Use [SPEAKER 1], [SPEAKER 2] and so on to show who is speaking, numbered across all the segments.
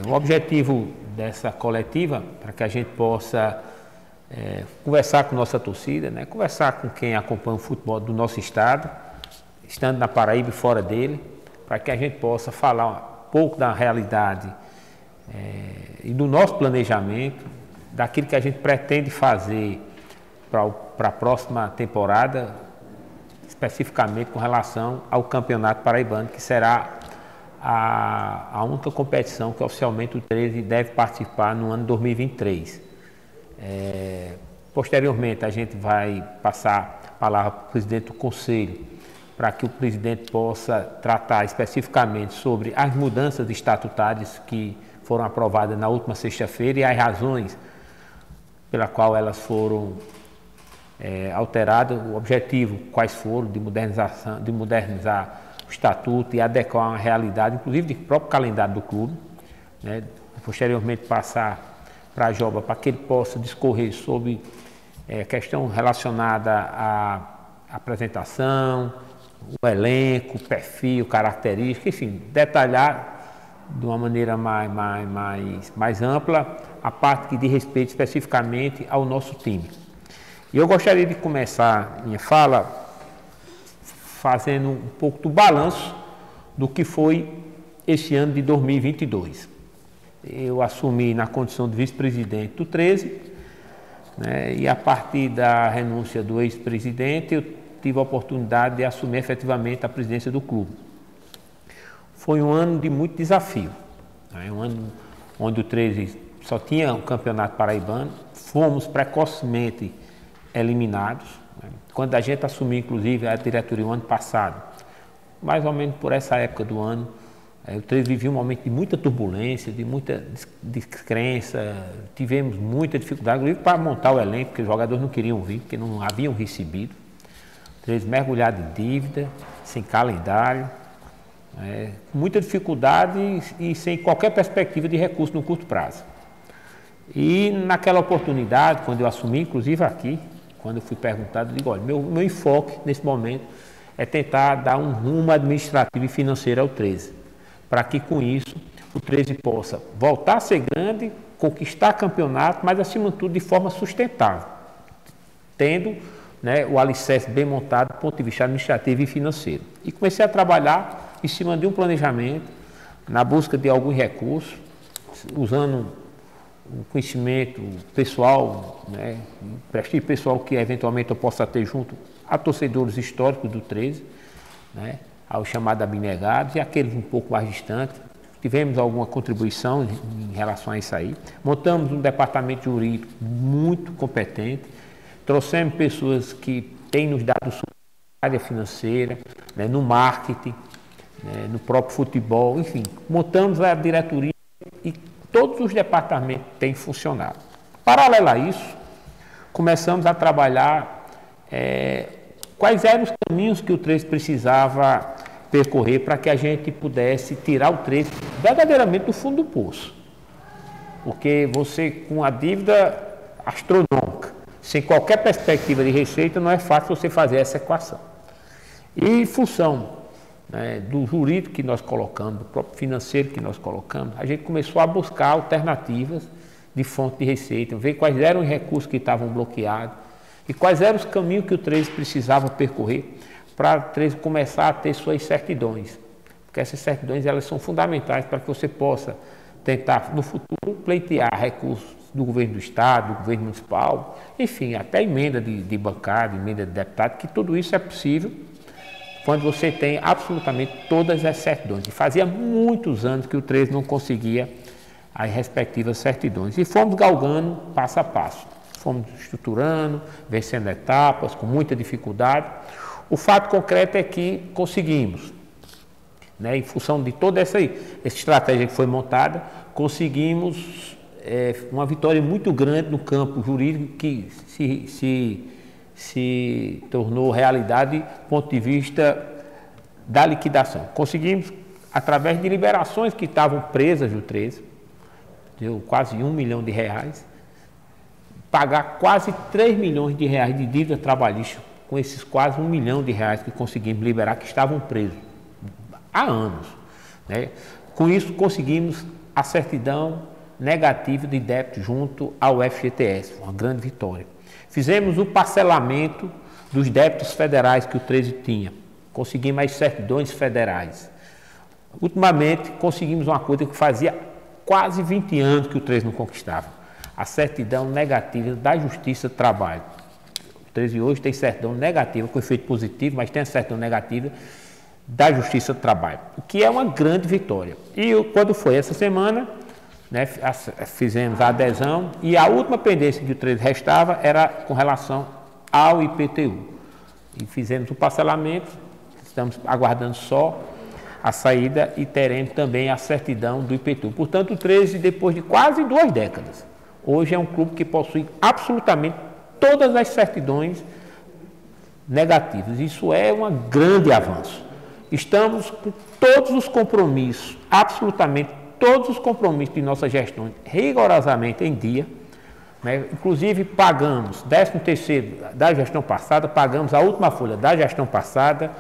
[SPEAKER 1] O objetivo dessa coletiva, para que a gente possa conversar com nossa torcida, né? Conversar com quem acompanha o futebol do nosso estado, estando na Paraíba e fora dele, para que a gente possa falar um pouco da realidade e do nosso planejamento, daquilo que a gente pretende fazer para a próxima temporada, especificamente com relação ao Campeonato Paraibano, que será a única competição que oficialmente o 13 deve participar no ano 2023. Posteriormente, a gente vai passar a palavra para o presidente do Conselho, para que o presidente possa tratar especificamente sobre as mudanças estatutárias que foram aprovadas na última sexta-feira e as razões pela qual elas foram alteradas, o objetivo, quais foram, de modernizar o estatuto e adequar uma realidade, inclusive do próprio calendário do clube, né? Posteriormente passar para a Joba, para que ele possa discorrer sobre questão relacionada à apresentação, o elenco, o perfil, característica, enfim, detalhar de uma maneira mais ampla a parte que diz respeito especificamente ao nosso time. E eu gostaria de começar minha fala fazendo um pouco do balanço do que foi este ano de 2022. Eu assumi na condição de vice-presidente do 13, né, e a partir da renúncia do ex-presidente eu tive a oportunidade de assumir efetivamente a presidência do clube. Foi um ano de muito desafio, né, um ano onde o 13 só tinha o Campeonato Paraibano, fomos precocemente eliminados. Quando a gente assumiu, inclusive, a diretoria o ano passado, mais ou menos por essa época do ano, o 13 vivia um momento de muita turbulência, de muita descrença, tivemos muita dificuldade, inclusive para montar o elenco, porque os jogadores não queriam vir, porque não haviam recebido. O 13 mergulhado em dívida, sem calendário, com muita dificuldade e sem qualquer perspectiva de recurso no curto prazo. E naquela oportunidade, quando eu assumi, inclusive aqui, quando eu fui perguntado, eu digo, olha, meu enfoque nesse momento é tentar dar um rumo administrativo e financeiro ao 13, para que com isso o 13 possa voltar a ser grande, conquistar campeonato, mas acima de tudo de forma sustentável, tendo, né, o alicerce bem montado do ponto de vista administrativo e financeiro. E comecei a trabalhar em cima de um planejamento, na busca de alguns recursos, usando o conhecimento pessoal, né, o prestígio pessoal que eventualmente eu possa ter junto a torcedores históricos do 13, né, aos chamados abnegados e aqueles um pouco mais distantes. Tivemos alguma contribuição em relação a isso aí. Montamos um departamento jurídico muito competente, trouxemos pessoas que têm nos dado suporte na área financeira, né, no marketing, né, no próprio futebol, enfim. Montamos a diretoria e todos os departamentos têm funcionado. Paralelo a isso, começamos a trabalhar quais eram os caminhos que o 13 precisava percorrer para que a gente pudesse tirar o 13 verdadeiramente do fundo do poço. Porque você, com a dívida astronômica, sem qualquer perspectiva de receita, não é fácil você fazer essa equação. E em função, né, do jurídico que nós colocamos, do próprio financeiro que nós colocamos, a gente começou a buscar alternativas de fonte de receita, ver quais eram os recursos que estavam bloqueados e quais eram os caminhos que o 13 precisava percorrer para o 13 começar a ter suas certidões. Porque essas certidões elas são fundamentais para que você possa tentar, no futuro, pleitear recursos do governo do estado, do governo municipal, enfim, até emenda de bancada, emenda de deputado, que tudo isso é possível quando você tem absolutamente todas as certidões. E fazia muitos anos que o 13 não conseguia as respectivas certidões. E fomos galgando passo a passo. Fomos estruturando, vencendo etapas, com muita dificuldade. O fato concreto é que conseguimos, né, em função de toda essa estratégia que foi montada, conseguimos uma vitória muito grande no campo jurídico que se tornou realidade do ponto de vista da liquidação. Conseguimos, através de liberações que estavam presas no 13, deu quase R$1 milhão, pagar quase R$3 milhões de dívida trabalhista com esses quase R$1 milhão que conseguimos liberar, que estavam presos há anos, né? Com isso conseguimos a certidão negativa de débito junto ao FGTS, uma grande vitória. Fizemos o parcelamento dos débitos federais que o 13 tinha, conseguimos as certidões federais. Ultimamente, conseguimos uma coisa que fazia quase 20 anos que o 13 não conquistava, a certidão negativa da Justiça do Trabalho. O 13 hoje tem certidão negativa, com efeito positivo, mas tem a certidão negativa da Justiça do Trabalho, o que é uma grande vitória. E quando foi essa semana, né, fizemos a adesão e a última pendência que o 13 restava era com relação ao IPTU. E fizemos o parcelamento, estamos aguardando só a saída e teremos também a certidão do IPTU. Portanto, o 13, depois de quase 2 décadas, hoje é um clube que possui absolutamente todas as certidões negativas. Isso é um grande avanço. Estamos com todos os compromissos, absolutamente todos os compromissos de nossa gestão rigorosamente em dia, né? Inclusive pagamos 13º da gestão passada, pagamos a última folha da gestão passada,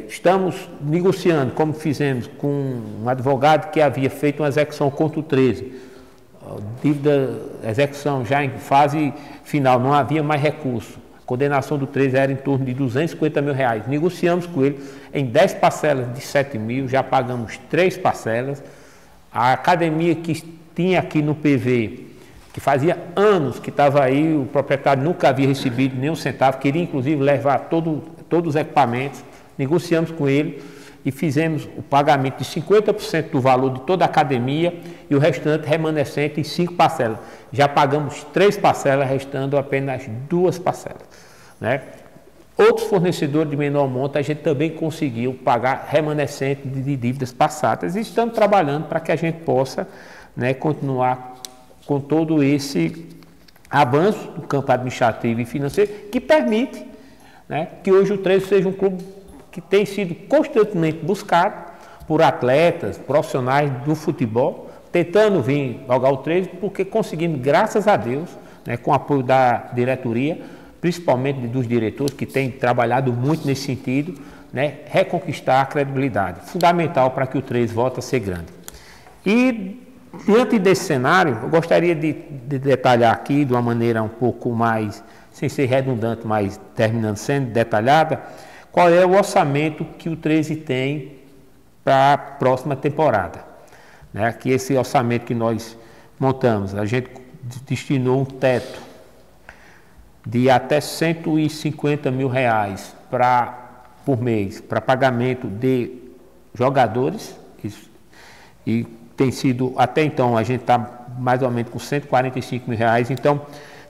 [SPEAKER 1] estamos negociando, como fizemos com um advogado que havia feito uma execução contra o 13, dívida, execução já em fase final, não havia mais recurso. A condenação do 13 era em torno de R$250 mil. Negociamos com ele em 10 parcelas de 7 mil, já pagamos 3 parcelas. A academia que tinha aqui no PV, que fazia anos que estava aí, o proprietário nunca havia recebido nem um centavo, queria inclusive levar todos os equipamentos, negociamos com ele e fizemos o pagamento de 50% do valor de toda a academia e o restante remanescente em 5 parcelas. Já pagamos 3 parcelas, restando apenas 2 parcelas, né? Outros fornecedores de menor monta a gente também conseguiu pagar remanescente de dívidas passadas e estamos trabalhando para que a gente possa, né, continuar com todo esse avanço do campo administrativo e financeiro que permite, né, que hoje o 13 seja um clube que tem sido constantemente buscado por atletas, profissionais do futebol, tentando vir jogar o 13, porque conseguimos, graças a Deus, né, com o apoio da diretoria, principalmente dos diretores que têm trabalhado muito nesse sentido, né, reconquistar a credibilidade, fundamental para que o 13 volte a ser grande. E, diante desse cenário, eu gostaria de detalhar aqui de uma maneira um pouco mais, sem ser redundante, mas terminando sendo detalhada, qual é o orçamento que o 13 tem para a próxima temporada. Né? Que esse orçamento que nós montamos, a gente destinou um teto de até R$150 mil por mês para pagamento de jogadores, e tem sido, até então, a gente está mais ou menos com R$145 mil, então,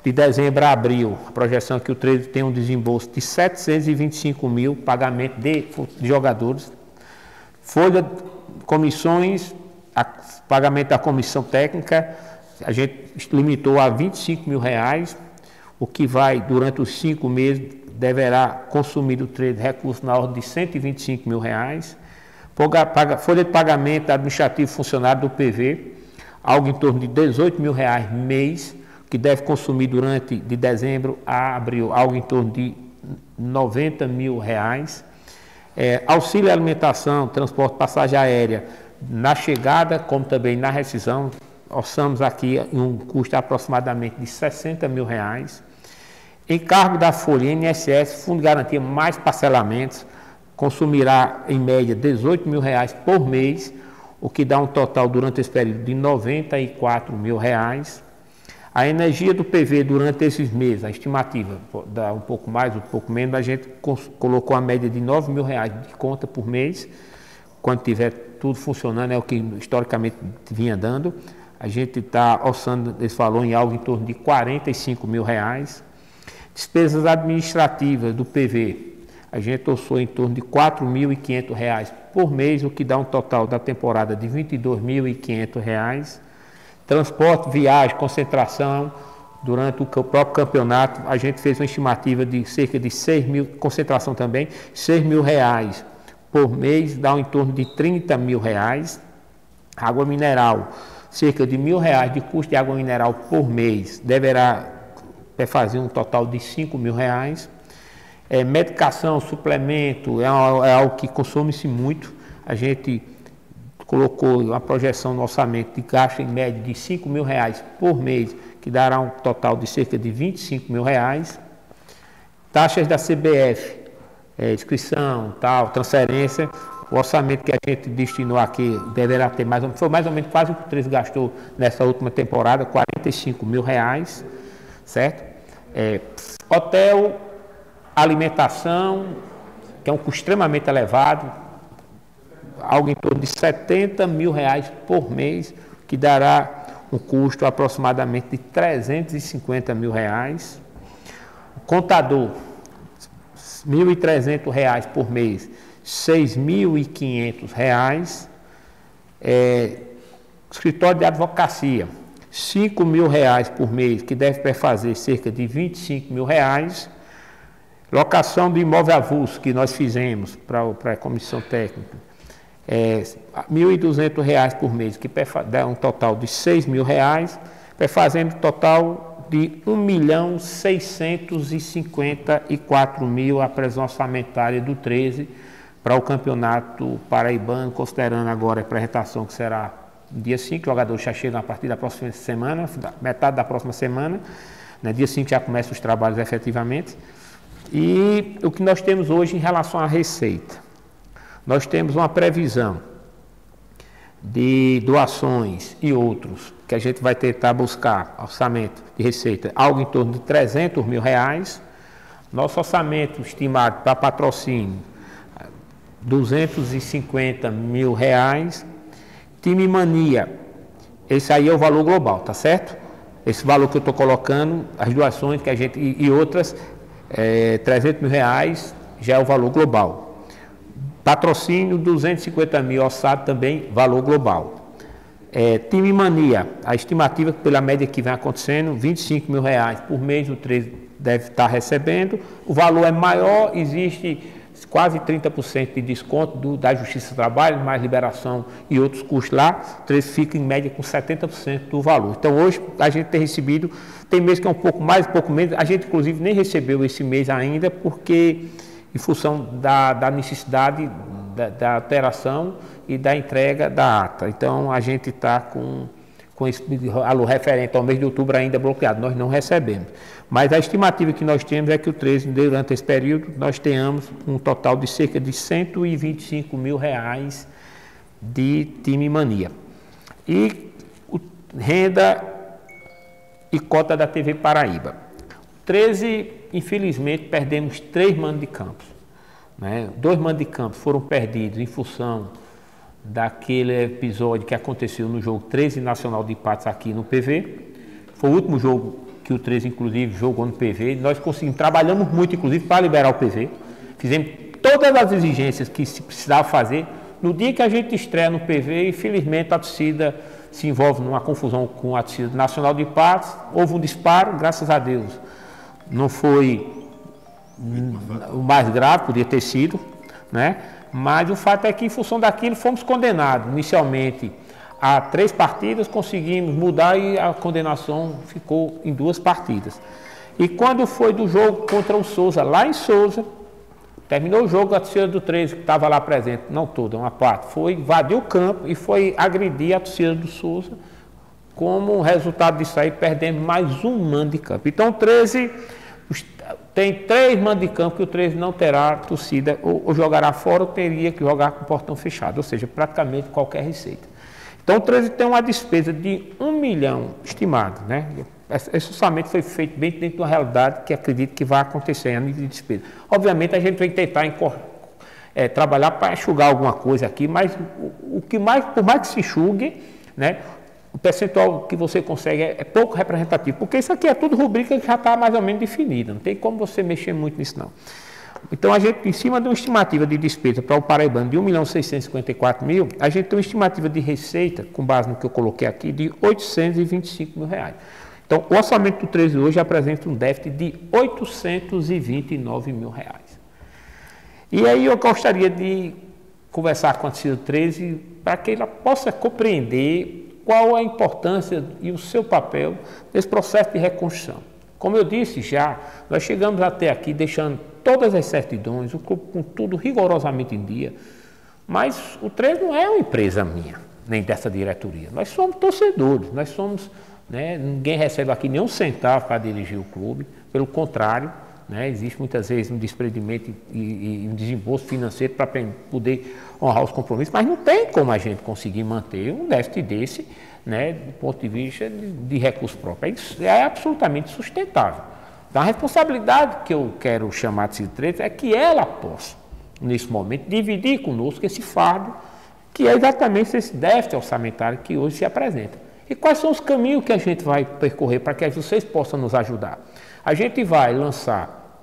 [SPEAKER 1] de dezembro a abril, a projeção é que o 13 tem um desembolso de R$725 mil, pagamento de jogadores, folha, comissões, pagamento da comissão técnica, a gente limitou a R$25 mil, o que vai, durante os 5 meses, deverá consumir o 13 recursos na ordem de R$125 mil. Folha de pagamento administrativo funcionário do PV, algo em torno de R$18 mil mês, que deve consumir durante de dezembro a abril, algo em torno de R$90 mil. Auxílio alimentação, transporte, passagem aérea, na chegada, como também na rescisão, orçamos aqui um custo aproximadamente de R$60 mil. Encargo da folha INSS, Fundo de Garantia mais parcelamentos, consumirá em média R$18 mil por mês, o que dá um total durante esse período de R$94 mil. A energia do PV durante esses meses, a estimativa dá um pouco mais, um pouco menos, a gente colocou a média de R$9 mil de conta por mês, quando tiver tudo funcionando, é o que historicamente vinha dando. A gente está orçando esse valor em algo em torno de R$45 mil. Despesas administrativas do PV, a gente orçou em torno de R$4.500 por mês, o que dá um total da temporada de R$22.500. Transporte, viagem, concentração, durante o próprio campeonato, a gente fez uma estimativa de cerca de 6 mil, concentração também, R$6 mil por mês, dá um em torno de R$30 mil. Água mineral, cerca de R$1.000 de custo de água mineral por mês, deverá fazer um total de R$5 mil. Medicação, suplemento, é algo que consome-se muito. A gente colocou uma projeção no orçamento de gasto em média de R$5.000 por mês, que dará um total de cerca de R$25.000. Taxas da CBF, inscrição, tal, transferência, o orçamento que a gente destinou aqui deverá ter foi mais ou menos quase o que o 13 gastou nessa última temporada, R$45.000, certo? Hotel, alimentação, que é um custo extremamente elevado, algo em torno de R$70.000 por mês, que dará um custo aproximadamente de R$350.000. Contador, R$1.300 por mês, R$6.500. Escritório de advocacia, R$5.000 por mês, que deve perfazer cerca de R$25.000. Locação do imóvel avulso que nós fizemos para a comissão técnica, R$1.200 por mês, que dá um total de R$6.000, perfazendo total de R$1.654.000 a previsão orçamentária do 13 para o campeonato paraibano, considerando agora a apresentação que será no dia 5, o jogador já chega a partir da próxima semana, metade da próxima semana, né, dia 5 já começam os trabalhos efetivamente. E o que nós temos hoje em relação à receita? Nós temos uma previsão de doações e outros, que a gente vai tentar buscar orçamento de receita, algo em torno de R$300.000. Nosso orçamento estimado para patrocínio, R$250.000. Time Mania, esse aí é o valor global, tá certo? Esse valor que eu estou colocando, as doações que a gente e outras, R$300.000 já é o valor global. Patrocínio, R$250.000 orçado também, valor global. Time Mania, a estimativa pela média que vem acontecendo, R$25.000 por mês, o 13 deve estar recebendo. O valor é maior, existe quase 30% de desconto da Justiça do Trabalho, mais liberação e outros custos lá, o 13 fica em média com 70% do valor. Então hoje a gente tem recebido, tem mês que é um pouco mais, um pouco menos, a gente inclusive nem recebeu esse mês ainda, porque em função da necessidade da alteração e da entrega da ata. Então a gente está com esse valor referente ao mês de outubro ainda bloqueado, nós não recebemos. Mas a estimativa que nós temos é que o 13, durante esse período, nós tenhamos um total de cerca de R$125.000 de Time Mania. E renda e cota da TV Paraíba. 13, infelizmente, perdemos 3 mandos de campo. Né? 2 mandos de campo foram perdidos em função daquele episódio que aconteceu no jogo 13 Nacional de Patos aqui no PV. Foi o último jogo que o 13, inclusive, jogou no PV. Nós conseguimos, trabalhamos muito, inclusive, para liberar o PV. Fizemos todas as exigências que se precisava fazer. No dia que a gente estreia no PV, infelizmente, a torcida se envolve numa confusão com a torcida Nacional de Patos. Houve um disparo, graças a Deus. Não foi o mais grave, podia ter sido, né? Mas o fato é que, em função daquilo, fomos condenados inicialmente a 3 partidas, conseguimos mudar e a condenação ficou em 2 partidas. E quando foi do jogo contra o Souza, lá em Souza, terminou o jogo, a torcida do 13, que estava lá presente, não toda, uma parte, foi invadir o campo e foi agredir a torcida do Souza. Como resultado disso aí, perdemos mais um mando de campo. Então, o 13 tem 3 mandos de campo que o 13 não terá torcida, ou jogará fora, ou teria que jogar com o portão fechado, ou seja, praticamente qualquer receita. Então, o 13 tem uma despesa de R$1 milhão estimado, né? Esse orçamento foi feito bem dentro de uma realidade que acredito que vai acontecer a nível de despesa. Obviamente, a gente vai tentar trabalhar para enxugar alguma coisa aqui, mas por mais que se enxugue, né? O percentual que você consegue é pouco representativo, porque isso aqui é tudo rubrica que já está mais ou menos definida, não tem como você mexer muito nisso não. Então, a gente, em cima de uma estimativa de despesa para o paraibano de R$1.654.000, a gente tem uma estimativa de receita, com base no que eu coloquei aqui, de R$825.000. Então, o orçamento do 13 hoje apresenta um déficit de R$829.000. E aí eu gostaria de conversar com a torcida do 13 para que ela possa compreender qual a importância e o seu papel nesse processo de reconstrução. Como eu disse já, nós chegamos até aqui deixando todas as certidões, o clube com tudo rigorosamente em dia, Mas o 13 não é uma empresa minha, nem dessa diretoria. Nós somos torcedores, nós somos, né, ninguém recebe aqui nem um centavo para dirigir o clube, pelo contrário, né, existe muitas vezes um desprendimento e um desembolso financeiro para poder honrar os compromissos, mas não tem como a gente conseguir manter um déficit desse, né, do ponto de vista de recursos próprios. É absolutamente sustentável. Então, a responsabilidade que eu quero chamar de Cida 13 é que ela possa, nesse momento, dividir conosco esse fardo, que é exatamente esse déficit orçamentário que hoje se apresenta. E quais são os caminhos que a gente vai percorrer para que vocês possam nos ajudar? A gente vai lançar,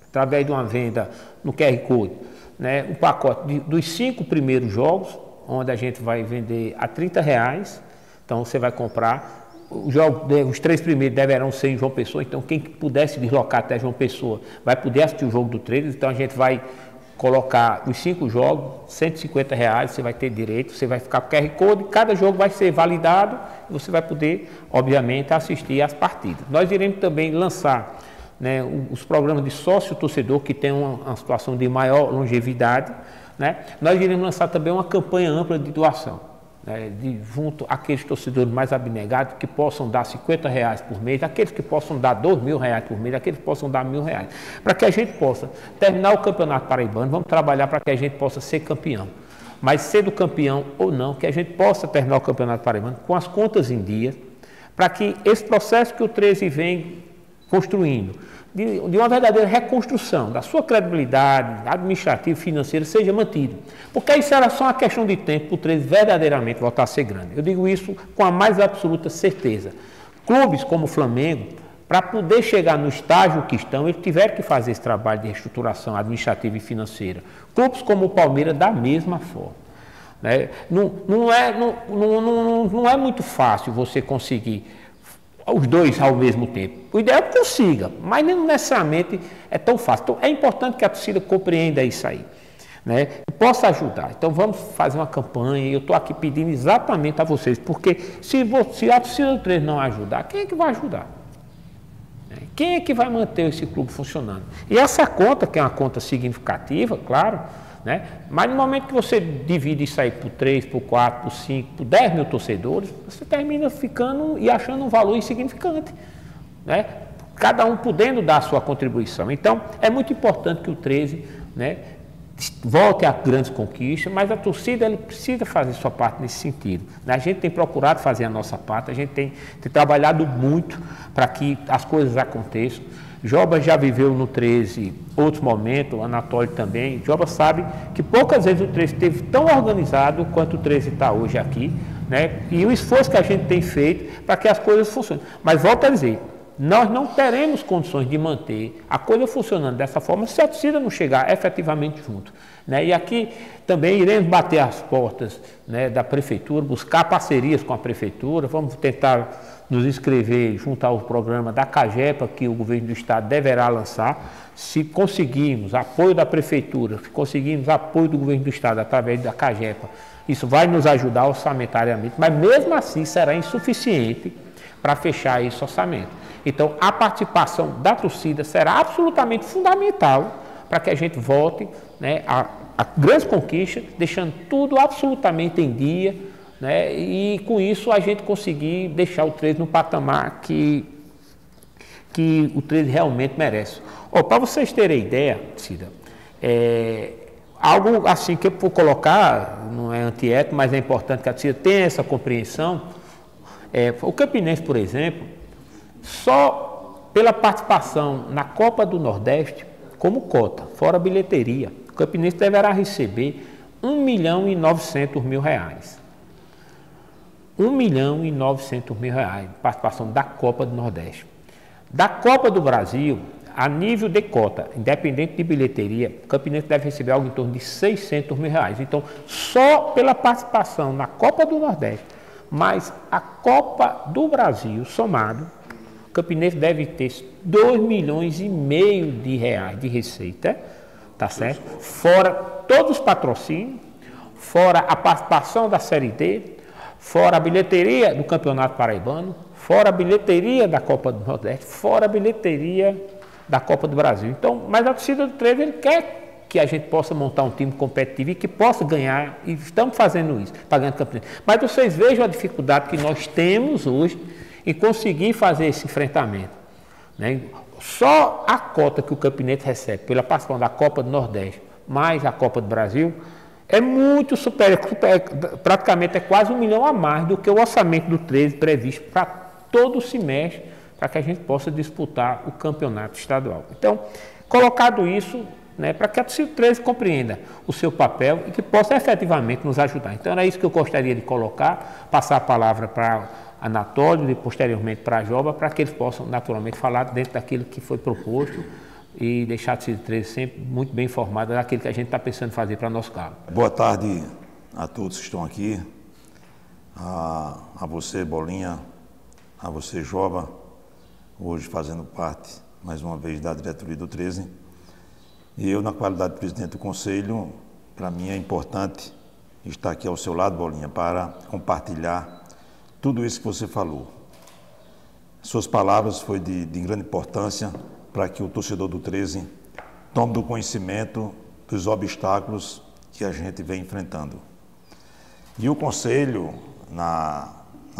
[SPEAKER 1] através de uma venda no QR Code, né, um pacote dos 5 primeiros jogos, onde a gente vai vender a R$30. Então, você vai comprar. Os 3 primeiros deverão ser em João Pessoa, então quem puder se deslocar até João Pessoa vai poder assistir o jogo do 13. Então, a gente vai colocar os 5 jogos, R$150, você vai ter direito, você vai ficar com o QR Code, cada jogo vai ser validado e você vai poder, obviamente, assistir às partidas. Nós iremos também lançar, né, os programas de sócio-torcedor, que tem uma situação de maior longevidade, né? Nós iremos lançar também uma campanha ampla de doação, né, junto àqueles torcedores mais abnegados que possam dar R$50 por mês, aqueles que possam dar R$2.000 por mês, aqueles que possam dar R$1.000, para que a gente possa terminar o Campeonato Paraibano. Vamos trabalhar para que a gente possa ser campeão, mas sendo campeão ou não, que a gente possa terminar o Campeonato Paraibano com as contas em dia, para que esse processo que o 13 vem construindo, de uma verdadeira reconstrução da sua credibilidade administrativa e financeira, seja mantido. Porque isso era só uma questão de tempo para o 13 verdadeiramente voltar a ser grande. Eu digo isso com a mais absoluta certeza. Clubes como o Flamengo, para poder chegar no estágio que estão, eles tiveram que fazer esse trabalho de reestruturação administrativa e financeira. Clubes como o Palmeiras, da mesma forma. Né? Não é muito fácil você conseguir os dois ao mesmo tempo. O ideal é que consiga, mas não necessariamente é tão fácil. Então, é importante que a torcida compreenda isso aí, né? E possa ajudar. Então, vamos fazer uma campanha, e eu estou aqui pedindo exatamente a vocês, porque se a torcida do 13 não ajudar, quem é que vai ajudar? Quem é que vai manter esse clube funcionando? E essa conta, que é uma conta significativa, claro, né? Mas no momento que você divide isso aí por 3, por 4, por 5, por 10 mil torcedores, você termina ficando e achando um valor insignificante, né? Cada um podendo dar a sua contribuição. Então, é muito importante que o 13, né, volte a grandes conquistas, mas a torcida ele precisa fazer sua parte nesse sentido. A gente tem procurado fazer a nossa parte, a gente tem trabalhado muito para que as coisas aconteçam. Joba já viveu no 13 outros momentos, o Anatólio também. Joba sabe que poucas vezes o 13 esteve tão organizado quanto o 13 está hoje aqui, né? E o esforço que a gente tem feito para que as coisas funcionem. Mas volto a dizer, nós não teremos condições de manter a coisa funcionando dessa forma se a torcida não chegar efetivamente junto, né? E aqui também iremos bater as portas, né, da prefeitura, buscar parcerias com a prefeitura, vamos tentar nos inscrever junto ao programa da CAGEPA, que o governo do estado deverá lançar. Se conseguirmos apoio da prefeitura, se conseguirmos apoio do governo do estado através da CAGEPA, isso vai nos ajudar orçamentariamente, mas mesmo assim será insuficiente para fechar esse orçamento. Então, a participação da torcida será absolutamente fundamental para que a gente volte, né, a grandes conquistas, deixando tudo absolutamente em dia, né, e com isso a gente conseguir deixar o 13 no patamar que o 13 realmente merece. Para vocês terem ideia, Cida, algo assim que eu vou colocar, não é antiético, mas é importante que a torcida tenha essa compreensão. O Campinense, por exemplo, só pela participação na Copa do Nordeste, como cota, fora bilheteria, o Campinense deverá receber R$1.900.000. R$1.900.000 de participação da Copa do Nordeste. Da Copa do Brasil, a nível de cota, independente de bilheteria, o Campinense deve receber algo em torno de R$600.000. Então, só pela participação na Copa do Nordeste, mais a Copa do Brasil somado, o Campinense deve ter R$2,5 milhões de receita, tá certo? Fora todos os patrocínios, fora a participação da Série D, fora a bilheteria do Campeonato Paraibano, fora a bilheteria da Copa do Nordeste, fora a bilheteria da Copa do Brasil. Então, mas a torcida do 13 ele quer que a gente possa montar um time competitivo e que possa ganhar, e estamos fazendo isso, pagando campeonato. Mas vocês vejam a dificuldade que nós temos hoje em conseguir fazer esse enfrentamento, né? Só a cota que o Campinense recebe pela participação da Copa do Nordeste, mais a Copa do Brasil, é muito superior, praticamente é quase 1 milhão a mais do que o orçamento do 13 previsto para todo o semestre, para que a gente possa disputar o campeonato estadual. Então, colocado isso, né, para que a torcida 13 compreenda o seu papel e que possa efetivamente nos ajudar. Então, era isso que eu gostaria de colocar, passar a palavra para Anatólio e posteriormente para a Joba, para que eles possam naturalmente falar dentro daquilo que foi proposto e deixar a torcida 13 sempre muito bem informada daquilo que a gente está pensando em fazer para nosso cargo.
[SPEAKER 2] Boa tarde a todos que estão aqui, a você, Bolinha, a você, Joba, hoje fazendo parte, mais uma vez, da diretoria do 13. E eu, na qualidade de presidente do conselho, para mim é importante estar aqui ao seu lado, Bolinha, para compartilhar tudo isso que você falou. Suas palavras foi de grande importância para que o torcedor do 13 tome do conhecimento dos obstáculos que a gente vem enfrentando. E o conselho, na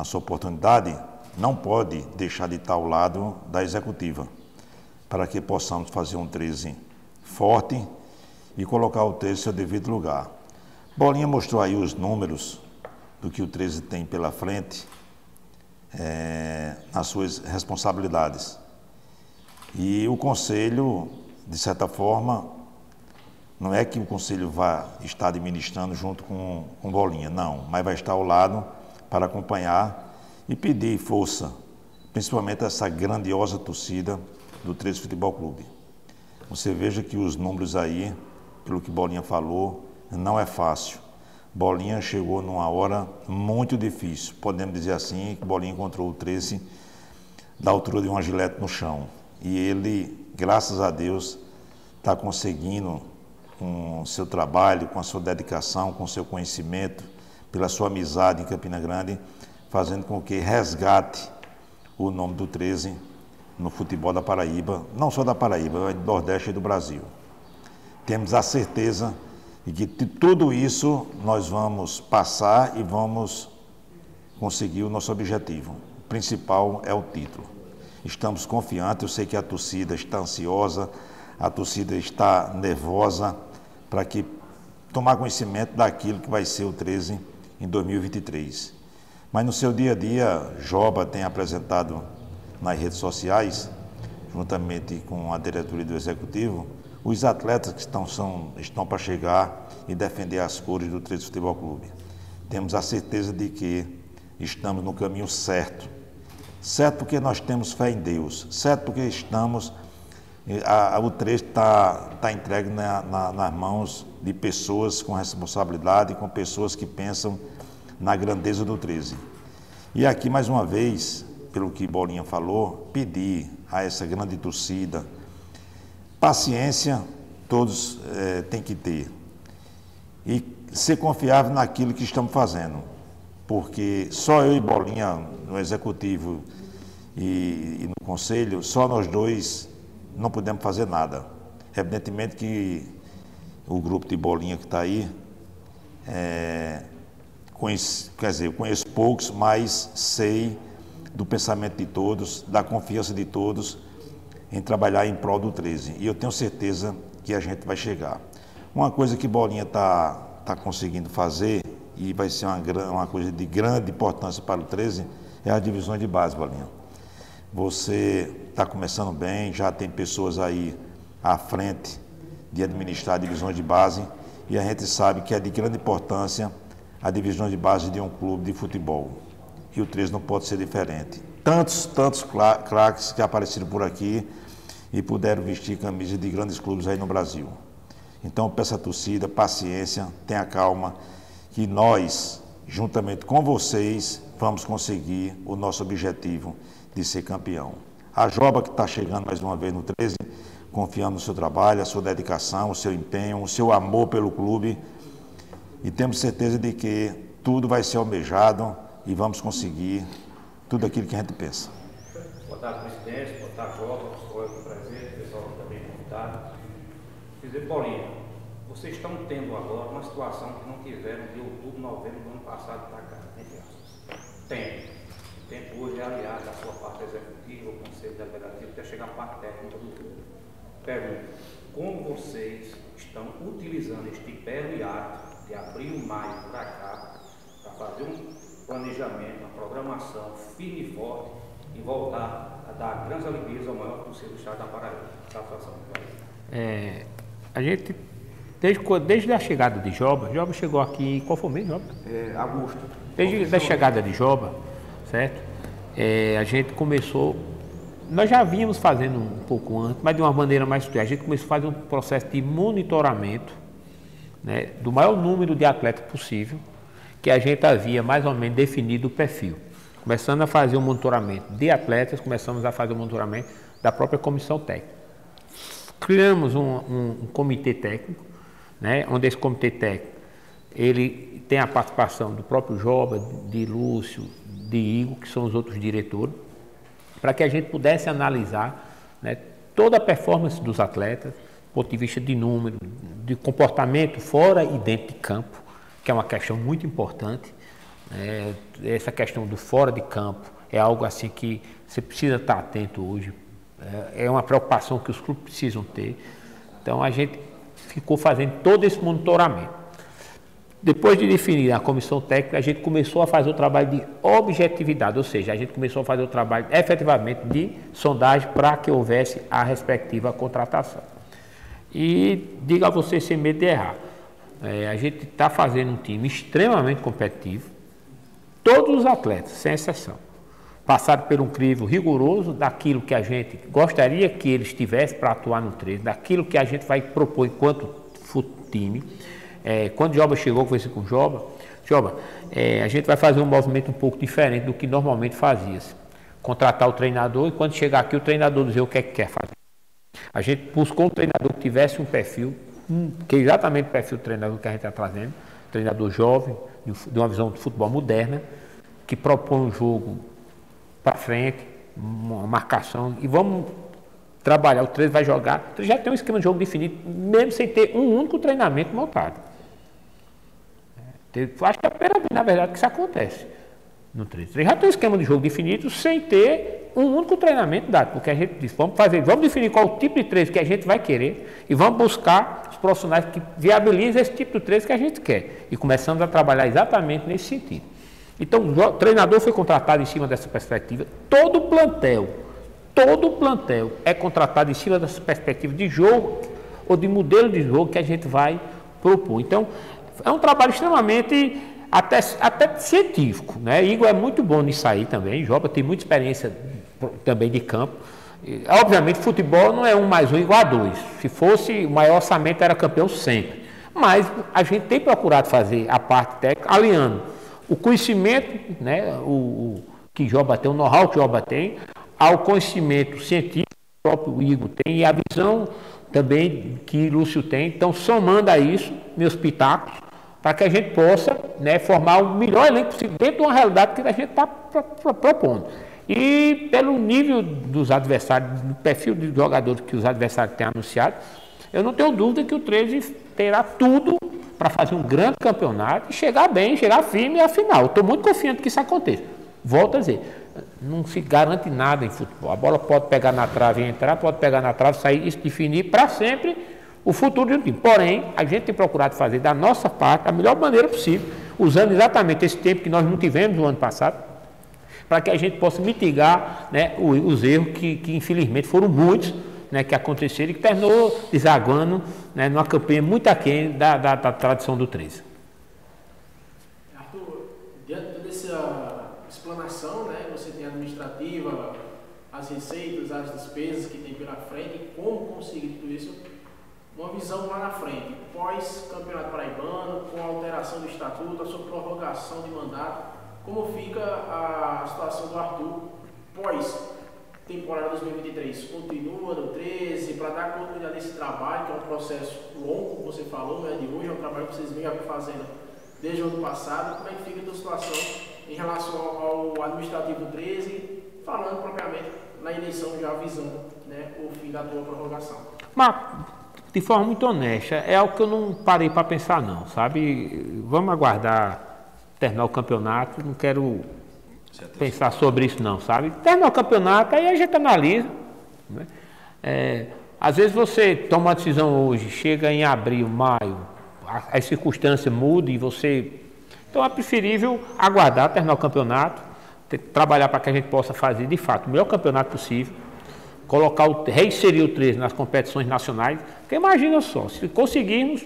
[SPEAKER 2] sua oportunidade, não pode deixar de estar ao lado da executiva, para que possamos fazer um 13 forte e colocar o 13 em seu devido lugar. Bolinha mostrou aí os números do que o 13 tem pela frente, nas suas responsabilidades. E o conselho, de certa forma, não é que o conselho vá estar administrando junto com Bolinha, não, mas vai estar ao lado para acompanhar e pedir força, principalmente a essa grandiosa torcida do 13 Futebol Clube. Você veja que os números aí, pelo que Bolinha falou, não é fácil. Bolinha chegou numa hora muito difícil, podemos dizer assim, que Bolinha encontrou o 13 da altura de um gilete no chão. E ele, graças a Deus, está conseguindo, com o seu trabalho, com a sua dedicação, com o seu conhecimento, pela sua amizade em Campina Grande, fazendo com que resgate o nome do 13 no futebol da Paraíba, não só da Paraíba, mas do Nordeste e do Brasil. Temos a certeza de que tudo isso nós vamos passar e vamos conseguir o nosso objetivo. O principal é o título. Estamos confiantes, eu sei que a torcida está ansiosa, a torcida está nervosa para que tomar conhecimento daquilo que vai ser o 13 em 2023. Mas no seu dia a dia, Joba tem apresentado nas redes sociais, juntamente com a diretoria do Executivo, os atletas que estão para chegar e defender as cores do 13 Futebol Clube. Temos a certeza de que estamos no caminho certo. Certo porque nós temos fé em Deus, certo porque o 13 está entregue nas mãos de pessoas com responsabilidade, com pessoas que pensam na grandeza do 13. E aqui, mais uma vez, pelo que Bolinha falou, pedir a essa grande torcida, paciência todos têm que ter e ser confiável naquilo que estamos fazendo, porque só eu e Bolinha no Executivo e no Conselho, só nós dois não podemos fazer nada. Evidentemente que o grupo de Bolinha que está aí, eu conheço poucos, mas sei do pensamento de todos, da confiança de todos em trabalhar em prol do 13. E eu tenho certeza que a gente vai chegar. Uma coisa que Bolinha está conseguindo fazer, e vai ser uma coisa de grande importância para o 13, é as divisões de base, Bolinha. Você está começando bem, já tem pessoas aí à frente de administrar divisões de base, e a gente sabe que é de grande importância a divisão de base de um clube de futebol. E o 13 não pode ser diferente. Tantos craques que apareceram por aqui e puderam vestir camisas de grandes clubes aí no Brasil. Então, peço à torcida, paciência, tenha calma, que nós, juntamente com vocês, vamos conseguir o nosso objetivo de ser campeão. A Joba, que está chegando mais uma vez no 13, confiando no seu trabalho, a sua dedicação, o seu empenho, o seu amor pelo clube, e temos certeza de que tudo vai ser almejado e vamos conseguir tudo aquilo que a gente pensa.
[SPEAKER 1] Boa tarde, presidente. Boa tarde, Joba. Sou eu que presente, o pessoal que também convidado. Presidente Paulinho,
[SPEAKER 3] vocês estão tendo agora uma situação que não tiveram de outubro, novembro do ano passado para cá, entre aspas. O tempo hoje é aliado à sua parte executiva, o Conselho Deliberativo, até chegar à parte técnica do clube. Pergunto, como vocês estão utilizando este belo hiato de abril, maio para cá, para fazer um planejamento, uma programação firme e forte e voltar a dar grandes alegrias ao maior possível estado da Paraíba, satisfação do país?
[SPEAKER 1] A gente, desde a chegada de Joba chegou aqui, qual foi o mês, Joba?
[SPEAKER 3] Agosto.
[SPEAKER 1] Desde a chegada de Joba, certo? A gente começou, nós já vínhamos fazendo um pouco antes, mas de uma maneira mais sutil. A gente começou a fazer um processo de monitoramento, né, do maior número de atletas possível, que a gente havia mais ou menos definido o perfil. Começando a fazer o monitoramento de atletas, começamos a fazer o monitoramento da própria comissão técnica. Criamos um comitê técnico, né, onde esse comitê técnico ele tem a participação do próprio Joba, de Lúcio, de Igor, que são os outros diretores, para que a gente pudesse analisar, né, toda a performance dos atletas, do ponto de vista de número, de comportamento fora e dentro de campo, que é uma questão muito importante. Essa questão do fora de campo é algo assim que você precisa estar atento hoje. É uma preocupação que os clubes precisam ter. Então a gente ficou fazendo todo esse monitoramento. Depois de definir a comissão técnica, a gente começou a fazer o trabalho de objetividade, ou seja, a gente começou a fazer o trabalho efetivamente de sondagem para que houvesse a respectiva contratação. E digo a vocês sem medo de errar, a gente está fazendo um time extremamente competitivo, todos os atletas, sem exceção, passaram por um crivo rigoroso daquilo que a gente gostaria que eles tivessem para atuar no treino, daquilo que a gente vai propor enquanto time. Quando Joba chegou, conversei com Joba, a gente vai fazer um movimento um pouco diferente do que normalmente fazia-se. Contratar o treinador e quando chegar aqui o treinador dizer o que é que quer fazer. A gente buscou um treinador que tivesse um perfil, que é exatamente o perfil do treinador que a gente está trazendo, treinador jovem, de uma visão de futebol moderna, que propõe um jogo para frente, uma marcação, e vamos trabalhar, o 13 vai jogar, o 13 já tem um esquema de jogo definido, mesmo sem ter um único treinamento montado. Acho que é a primeira vez, na verdade, que isso acontece no 13. O 13 já tem um esquema de jogo definido sem ter um único treinamento dado, porque a gente disse, vamos definir qual o tipo de 13 que a gente vai querer e vamos buscar os profissionais que viabilizem esse tipo de 13 que a gente quer. E começamos a trabalhar exatamente nesse sentido. Então, o treinador foi contratado em cima dessa perspectiva, todo o plantel é contratado em cima dessa perspectiva de jogo ou de modelo de jogo que a gente vai propor. Então, é um trabalho extremamente até científico, né? Igor é muito bom nisso aí também, Joba tem muita experiência também de campo. E, obviamente, futebol não é 1 mais 1 igual a 2. Se fosse, o maior orçamento era campeão sempre. Mas a gente tem procurado fazer a parte técnica, alinhando o conhecimento, né, o que Joba tem, o know-how que Joba tem, ao conhecimento científico que o próprio Igor tem e a visão também que Lúcio tem. Então, somando a isso, meus pitacos, para que a gente possa, né, formar o melhor elenco possível dentro de uma realidade que a gente está propondo. E pelo nível dos adversários, do perfil de jogadores que os adversários têm anunciado, eu não tenho dúvida que o 13 terá tudo para fazer um grande campeonato e chegar bem, chegar firme à final. Estou muito confiante que isso aconteça. Volto a dizer, não se garante nada em futebol. A bola pode pegar na trave e entrar, pode pegar na trave, sair e definir para sempre o futuro de um time. Porém, a gente tem procurado fazer da nossa parte da melhor maneira possível, usando exatamente esse tempo que nós não tivemos no ano passado, para que a gente possa mitigar, né, os erros que infelizmente foram muitos, né, que aconteceram e que terminou desaguando, né, numa campanha muito aquém da tradição do 13.
[SPEAKER 4] Arthur, diante dessa explanação, né, você tem a administrativa, as receitas, as despesas que tem pela frente e como conseguir tudo isso, uma visão lá na frente, pós-campeonato paraibano, com a alteração do estatuto, a sua prorrogação de mandato, como fica a situação do Arthur pós-temporada 2023? Continua no 13 para dar continuidade a esse trabalho, que é um processo longo, como você falou, não é de hoje, é um trabalho que vocês vêm fazendo desde o ano passado. Como é que fica a tua situação em relação ao administrativo 13, falando propriamente na eleição, já avisando, né, o fim da tua prorrogação?
[SPEAKER 1] Marco, de forma muito honesta, é algo que eu não parei para pensar não, sabe? Vamos aguardar terminar o campeonato, não quero pensar sobre isso não, sabe? Terminar o campeonato, aí a gente analisa, né? Às vezes você toma uma decisão hoje, chega em abril, maio, as circunstâncias mudam e você... Então é preferível aguardar terminar o campeonato, trabalhar para que a gente possa fazer de fato o melhor campeonato possível, reinserir o 13 nas competições nacionais, porque imagina só, se conseguirmos,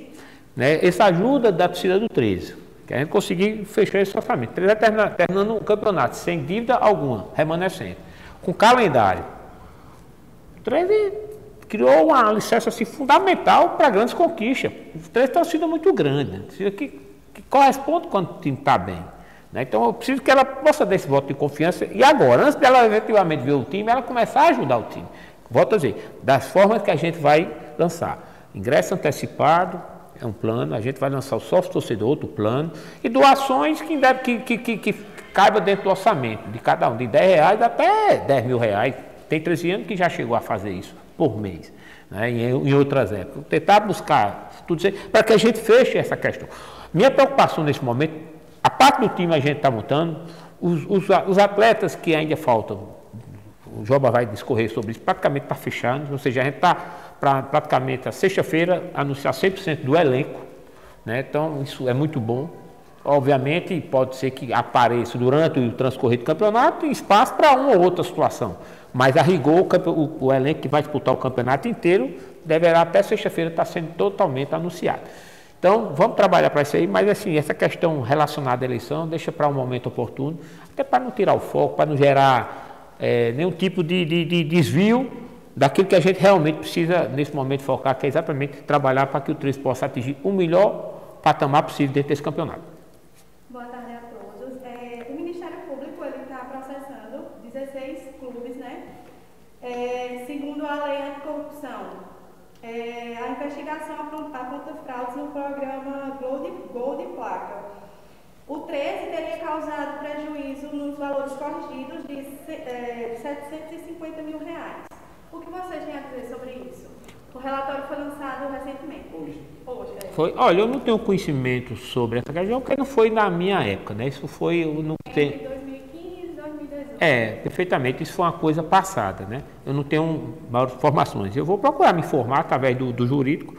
[SPEAKER 1] né, essa ajuda da torcida do 13, que a gente conseguir fechar esse orçamento, 13 terminando um campeonato sem dívida alguma, remanescente, com calendário. O 13 criou uma licença assim, fundamental para grandes conquistas. O 13 tem uma torcida muito grande, né? que corresponde quando o time está bem. Né? Então eu preciso que ela possa dar esse voto de confiança e agora, antes dela efetivamente ver o time, ela começar a ajudar o time. Volto a dizer, das formas que a gente vai lançar. Ingresso antecipado é um plano, a gente vai lançar o sócio torcedor, outro plano, e doações que caibam dentro do orçamento de cada um, de R$10 até R$10.000. Tem 13 anos que já chegou a fazer isso por mês, né? em outras épocas. Tentar buscar tudo isso para que a gente feche essa questão. Minha preocupação nesse momento, a parte do time a gente está montando, os atletas que ainda faltam, o Joba vai discorrer sobre isso, praticamente está fechando, ou seja, a gente está praticamente a sexta-feira anunciar 100% do elenco, né? Então isso é muito bom. Obviamente pode ser que apareça durante o transcorrer do campeonato espaço para uma ou outra situação, mas a rigor o elenco que vai disputar o campeonato inteiro deverá até sexta-feira estar sendo totalmente anunciado. Então, vamos trabalhar para isso aí, mas assim, essa questão relacionada à eleição, deixa para um momento oportuno, até para não tirar o foco, para não gerar nenhum tipo de desvio daquilo que a gente realmente precisa, nesse momento, focar, que é exatamente trabalhar para que o 13 possa atingir o melhor patamar possível dentro desse campeonato.
[SPEAKER 5] Boa tarde a todos. O Ministério Público está processando 16 clubes, né? Segundo a lei anticorrupção. A investigação aponta fraudes no programa Gold Placa. O 13 teria causado prejuízo nos valores corrigidos de R$750 mil. O que vocês têm a dizer sobre isso? O relatório foi lançado recentemente. Hoje.
[SPEAKER 1] Olha, eu não tenho conhecimento sobre essa questão, porque não foi na minha época, né? Isso foi no
[SPEAKER 5] tempo. 2015, 2018.
[SPEAKER 1] Perfeitamente, isso foi uma coisa passada, né? Eu não tenho maiores informações. Eu vou procurar me informar através do jurídico.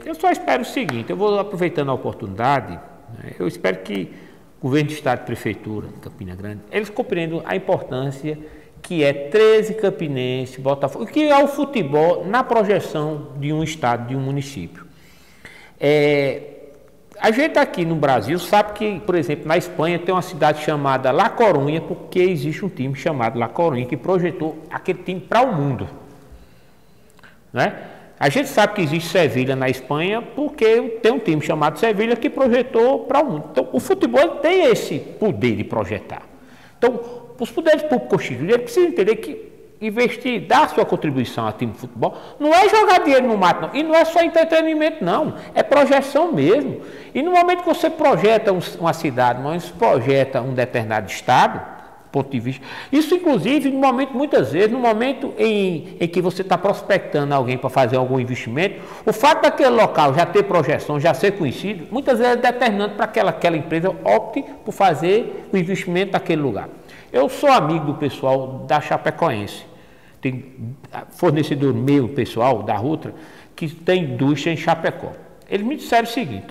[SPEAKER 1] Eu só espero o seguinte, eu vou aproveitando a oportunidade, né? Eu espero que o governo do estado e prefeitura de Campina Grande, eles compreendam a importância que é 13 Campinense, Botafogo, que é o futebol na projeção de um estado, de um município. A gente aqui no Brasil sabe que, por exemplo, na Espanha tem uma cidade chamada La Coruña, porque existe um time chamado La Coruña que projetou aquele time para o mundo. Né? A gente sabe que existe Sevilha na Espanha porque tem um time chamado Sevilha que projetou para o mundo. Então, o futebol tem esse poder de projetar. Então, os poderes públicos constituídos precisam entender que investir, dar sua contribuição ao time de futebol, não é jogar dinheiro no mato, não. E não é só entretenimento, não. É projeção mesmo. E no momento que você projeta uma cidade, no momento que você projeta um determinado estado, ponto de vista, isso inclusive, no momento, muitas vezes, no momento em que você está prospectando alguém para fazer algum investimento, o fato daquele local já ter projeção, já ser conhecido, muitas vezes é determinante para que aquela empresa opte por fazer o investimento naquele lugar. Eu sou amigo do pessoal da Chapecoense, tem fornecedor meu pessoal da Rutra que tem indústria em Chapecó. Eles me disseram o seguinte,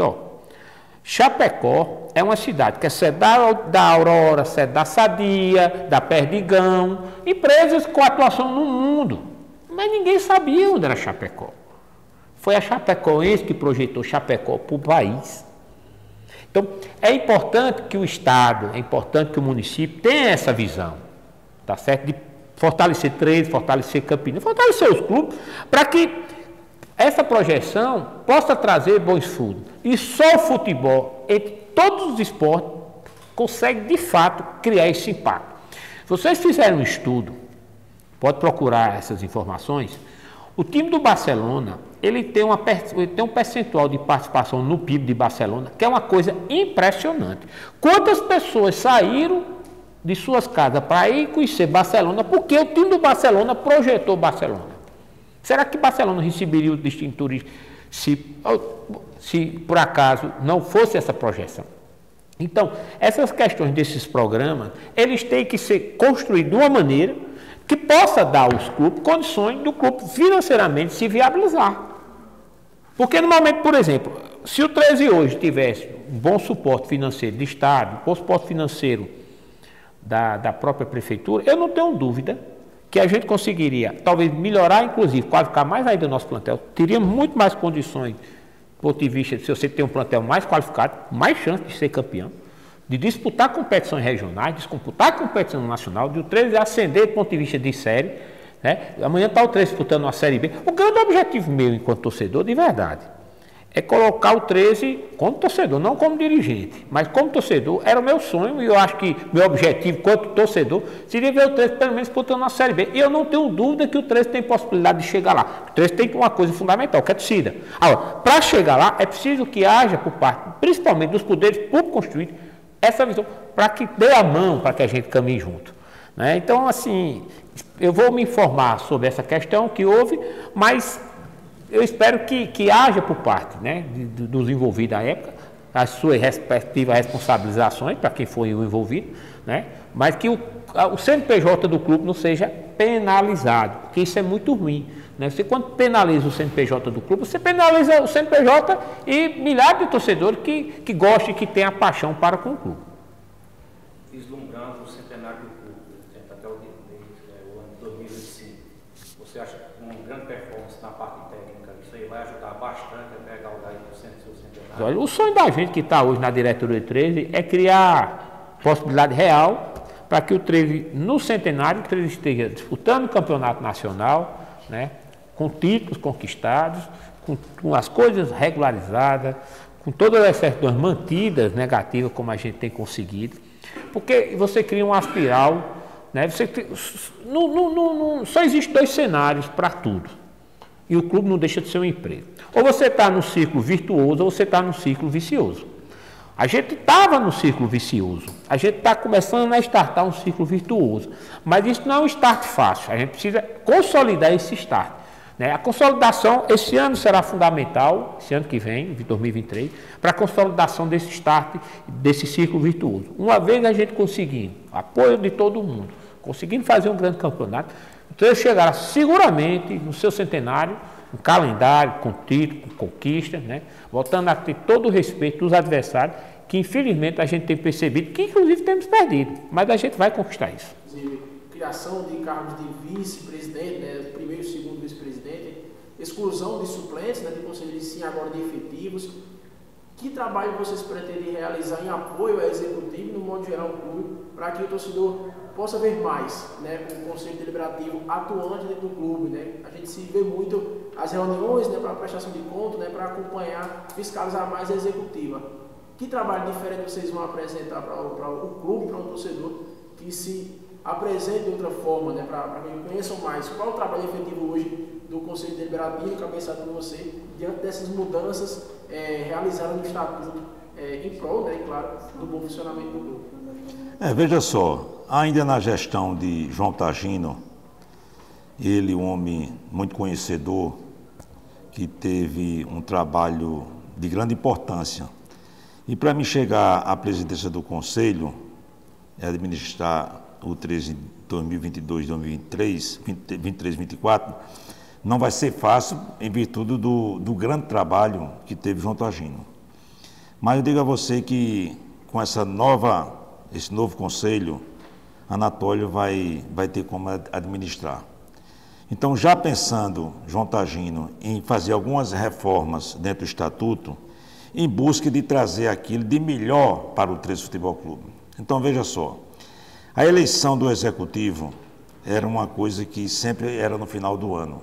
[SPEAKER 1] Chapecó é uma cidade que é sede da Aurora, sede da Sadia, da Perdigão, empresas com atuação no mundo, mas ninguém sabia onde era Chapecó. Foi a Chapecoense que projetou Chapecó para o país. Então, é importante que o Estado, é importante que o município tenha essa visão, tá certo? De fortalecer 13, fortalecer Campina, fortalecer os clubes, para que essa projeção possa trazer bons frutos. E só o futebol, entre todos os esportes, consegue, de fato, criar esse impacto. Se vocês fizerem um estudo, pode procurar essas informações, o time do Barcelona, ele tem um percentual de participação no PIB de Barcelona, que é uma coisa impressionante. Quantas pessoas saíram de suas casas para ir conhecer Barcelona, porque o time do Barcelona projetou Barcelona. Será que Barcelona receberia o destino turístico se por acaso não fosse essa projeção? Então, essas questões desses programas, eles têm que ser construídos de uma maneira que possa dar aos clubes condições do clube financeiramente se viabilizar. Porque no momento, por exemplo, se o 13 hoje tivesse um bom suporte financeiro do Estado, um bom suporte financeiro da própria prefeitura, eu não tenho dúvida que a gente conseguiria, talvez, melhorar, inclusive, qualificar mais ainda o nosso plantel, teríamos muito mais condições, do ponto de vista de se você tem um plantel mais qualificado, mais chance de ser campeão, de disputar competições regionais, disputar competição nacional, de o 13 ascender do ponto de vista de série, né? Amanhã está o 13 disputando uma Série B. O grande objetivo meu, enquanto torcedor, de verdade, é colocar o 13 como torcedor, não como dirigente, mas como torcedor, era o meu sonho, e eu acho que meu objetivo, enquanto torcedor, seria ver o 13 pelo menos disputando uma Série B. E eu não tenho dúvida que o 13 tem possibilidade de chegar lá. O 13 tem uma coisa fundamental, que é a torcida. Agora, para chegar lá, é preciso que haja, por parte, principalmente dos poderes públicos construídos, essa visão, para que dê a mão para que a gente caminhe junto, né? Então, assim, eu vou me informar sobre essa questão que houve, mas eu espero que haja por parte, né, dos envolvidos à época, as suas respectivas responsabilizações para quem foi o envolvido, né, mas que o CNPJ do clube não seja penalizado, porque isso é muito ruim, né? Você, quando penaliza o CNPJ do clube, você penaliza o CNPJ e milhares de torcedores que gostam e que têm a paixão para com o clube.
[SPEAKER 3] Vislumbrando o centenário do clube, até o ano de 2025, você acha que com uma grande performance na parte técnica, isso aí vai ajudar bastante a pegar o daí do seu centenário?
[SPEAKER 1] Olha, o sonho da gente que está hoje na diretoria do 13 é criar possibilidade real para que o 13, no centenário, o 13 esteja disputando o campeonato nacional, né, com títulos conquistados, com as coisas regularizadas, com todas as certidões mantidas negativas, como a gente tem conseguido, porque você cria uma espiral, né, só existem dois cenários para tudo, e o clube não deixa de ser um emprego. Ou você está no círculo virtuoso, ou você está no círculo vicioso. A gente estava no círculo vicioso, a gente está começando a startar um círculo virtuoso, mas isso não é um start fácil, a gente precisa consolidar esse start, né? A consolidação, esse ano será fundamental, esse ano que vem, 2023, para a consolidação desse start, desse círculo virtuoso. Uma vez a gente conseguindo apoio de todo mundo, conseguindo fazer um grande campeonato, então chegará seguramente no seu centenário, um calendário com título, com conquista, né? Voltando a ter todo o respeito dos adversários, que infelizmente a gente tem percebido, que inclusive temos perdido, mas a gente vai conquistar isso.
[SPEAKER 4] Criação de cargos de vice-presidente, né? Primeiro e segundo vice-presidente, exclusão de suplentes, né? De conselheiros sim, agora de efetivos. Que trabalho vocês pretendem realizar em apoio ao executivo, no modo geral, do clube, para que o torcedor possa ver mais, né, o Conselho Deliberativo atuante dentro do clube, né? A gente se vê muito as reuniões, né, para prestação de conta, né, para acompanhar, fiscalizar mais a executiva. Que trabalho diferente vocês vão apresentar para o clube, para o torcedor, que se apresente de outra forma, né, para que conheçam mais qual é o trabalho efetivo hoje do Conselho Deliberativo, cabeçado por você, diante dessas mudanças realizadas no Estatuto, em prol, né, claro, do bom funcionamento do clube.
[SPEAKER 2] Veja só, ainda na gestão de João Tagino, ele, um homem muito conhecedor, que teve um trabalho de grande importância. E para me chegar à presidência do Conselho, administrar o 13 2022, 2023, 23, 24, não vai ser fácil em virtude do grande trabalho que teve João Tagino. Mas eu digo a você que com esse novo conselho, Anatólio vai ter como administrar. Então, já pensando, João Tagino, em fazer algumas reformas dentro do Estatuto, em busca de trazer aquilo de melhor para o 13 Futebol Clube. Então, veja só, a eleição do Executivo era uma coisa que sempre era no final do ano.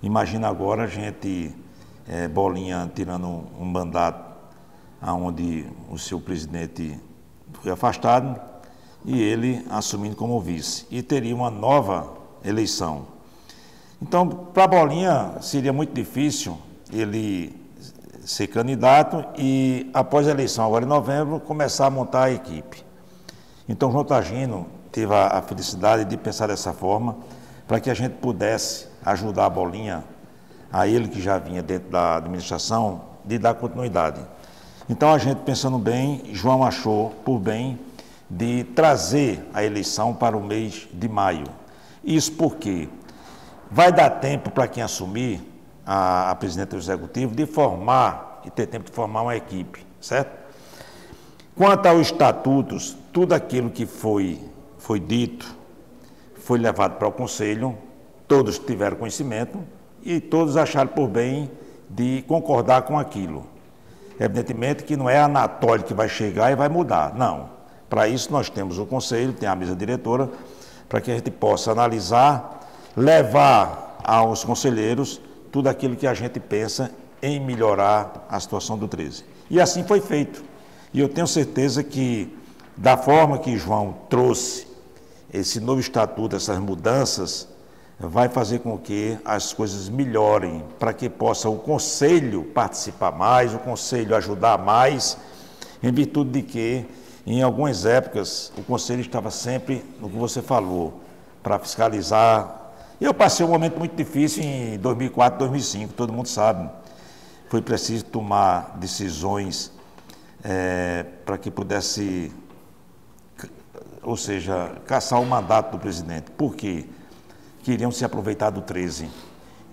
[SPEAKER 2] Imagina agora a gente, Bolinha, tirando um mandato onde o seu presidente foi afastado e ele assumindo como vice. E teria uma nova eleição. Então, para Bolinha seria muito difícil ele ser candidato e, após a eleição, agora em novembro, começar a montar a equipe. Então, João Tagino teve a felicidade de pensar dessa forma para que a gente pudesse ajudar a Bolinha, a ele que já vinha dentro da administração, de dar continuidade. Então a gente, pensando bem, João achou por bem de trazer a eleição para o mês de maio. Isso porque vai dar tempo para quem assumir a presidente do Executivo de formar, e ter tempo de formar uma equipe, certo? Quanto aos estatutos, tudo aquilo que foi dito, foi levado para o Conselho, todos tiveram conhecimento e todos acharam por bem de concordar com aquilo. Evidentemente que não é a Anatólia que vai chegar e vai mudar, não. Para isso nós temos o Conselho, tem a mesa diretora, para que a gente possa analisar, levar aos conselheiros tudo aquilo que a gente pensa em melhorar a situação do 13. E assim foi feito. E eu tenho certeza que, da forma que João trouxe esse novo estatuto, essas mudanças, vai fazer com que as coisas melhorem, para que possa o Conselho participar mais, o Conselho ajudar mais, em virtude de que, em algumas épocas, o Conselho estava sempre no que você falou, para fiscalizar. Eu passei um momento muito difícil em 2004, 2005, todo mundo sabe. Foi preciso tomar decisões para que pudesse, ou seja, caçar o mandato do presidente. Por quê? Queriam se aproveitar do 13.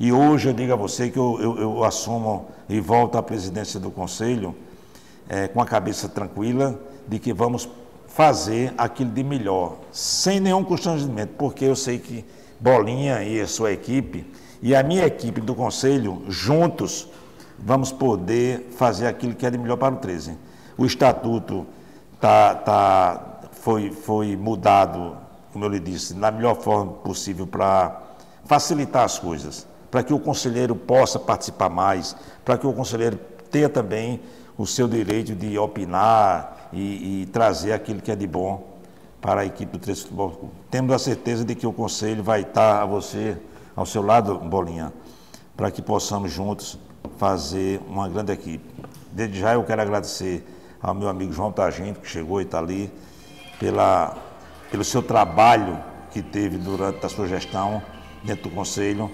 [SPEAKER 2] E hoje eu digo a você que eu assumo e volto à presidência do Conselho com a cabeça tranquila de que vamos fazer aquilo de melhor, sem nenhum constrangimento, porque eu sei que Bolinha e a sua equipe e a minha equipe do Conselho, juntos, vamos poder fazer aquilo que é de melhor para o 13. O estatuto foi mudado, como eu lhe disse, na melhor forma possível para facilitar as coisas, para que o conselheiro possa participar mais, para que o conselheiro tenha também o seu direito de opinar e trazer aquilo que é de bom para a equipe do 13 Futebol Clube. Temos a certeza de que o conselho vai estar ao seu lado, Bolinha, para que possamos juntos fazer uma grande equipe. Desde já eu quero agradecer ao meu amigo João Targento, que chegou e está ali, pelo seu trabalho que teve durante a sua gestão dentro do Conselho.